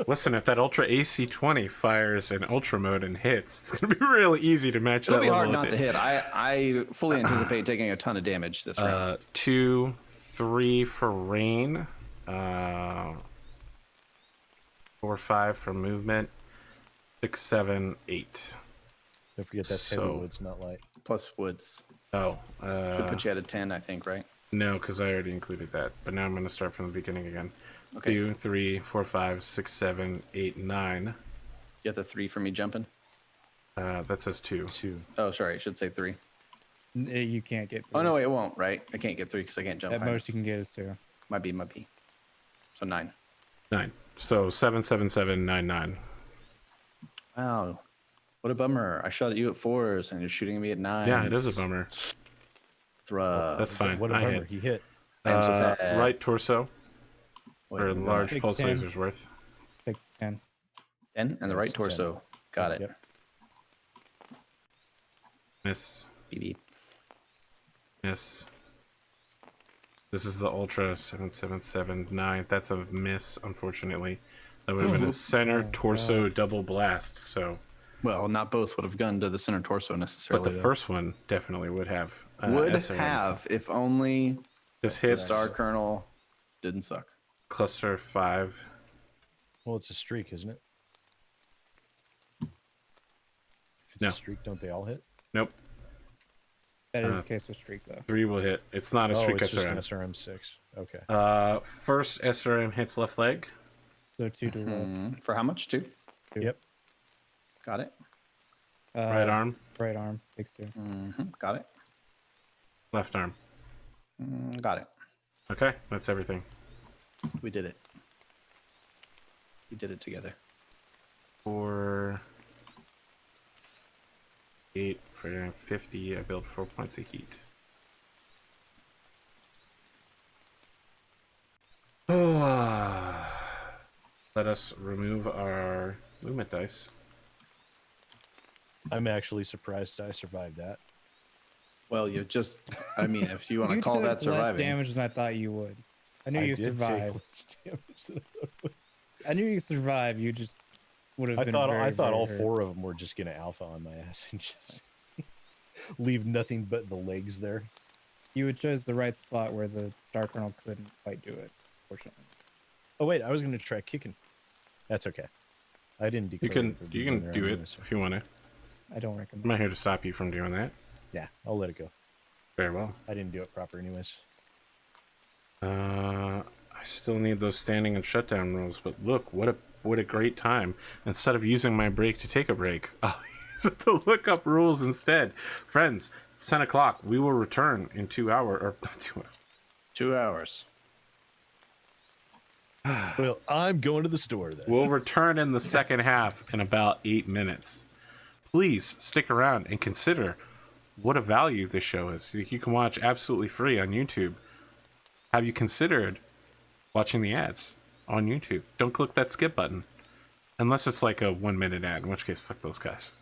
Listen, if that Ultra AC-20 fires in Ultra mode and hits, it's gonna be really easy to match It'll that be hard level not to hit. I fully anticipate taking a ton of damage this round. 2, 3 for rain. 4, 5 for movement. 6, 7, 8. Don't forget that's heavy So- woods, not light. Plus woods. Oh, Should put you at a 10, I think, right? no, because I already included that. But now I'm going to start from the beginning again. Okay. 2, 3, 4, 5, 6, 7, 8, 9. You have the 3 for me jumping? That says 2. 2. Oh, sorry. I should say 3. You can't get. Oh, no, it won't, right? I can't get 3 because I can't jump. At high most enough. you can get is 2. Might be. So 9. 9. So 7, 7, 7, 9, 9. Wow. What a bummer. I shot at you at 4s and you're shooting at me at 9s. Yeah, it is a bummer. It's rough. That's fine. What a I bummer. hit. He hit. I am so sad. Right torso Wait, for a no, large Takes pulse 10. laser's worth. Take 10. 10 and the right It's 10. torso. Got it. Yep. Miss. BB. Miss. This is the Ultra 7779. That's a miss, unfortunately. That would have been a center torso double blast. So, Well, not both would have gone to the center torso but necessarily. the first one definitely would have. would SRM. have if only This the hits star kernel didn't suck. cluster 5. Well, it's a streak, isn't it? If it's No. a streak, don't they all hit? Nope. That is the case with Streak, though. 3 will hit. It's not a Oh, streak it's just an SRM. SRM-6. Okay. First SRM hits left leg. So 2 to left. For how much? 2? Yep. Got it. Right arm. Right arm. Takes 2. Got it. Left arm. Got it. Okay, that's everything. We did it. We did it together. 4, 8, for 50. I built 4 points of heat. Oh, let us remove our movement dice. I'm actually surprised I survived that. Well, you just, I mean, if you want to You call took that less surviving. damage than I thought you would. I knew I you did survived. take less damage than I would. I knew you survived. You just would have I been. thought very, I thought very all hurt. 4 of them were just gonna alpha on my ass and just leave nothing but the legs there. You had chose the right spot where the star kernel couldn't quite do it. Fortunately, Oh wait, I was gonna try kicking. That's okay. I didn't declare. You can it for you being can there do it anyway, so- if you want to. I don't I'm recommend. not here to stop you from doing that. Yeah, I'll let it go. Very well. I didn't do it proper anyways. I still need those standing and shutdown rules, but look, what a great time. Instead of using my break to take a break, I'll use it to look up rules instead. Friends, it's 10 o'clock. We will return in 2 hours, or not 2 hours. 2 hours. Well, I'm going to the store then. We'll return in the second half in about 8 minutes. Please stick around and consider what a value this show is. You can watch absolutely free on YouTube. Have you considered watching the ads on YouTube? Don't click that skip button. Unless it's like a 1 minute ad, in which case, fuck those guys.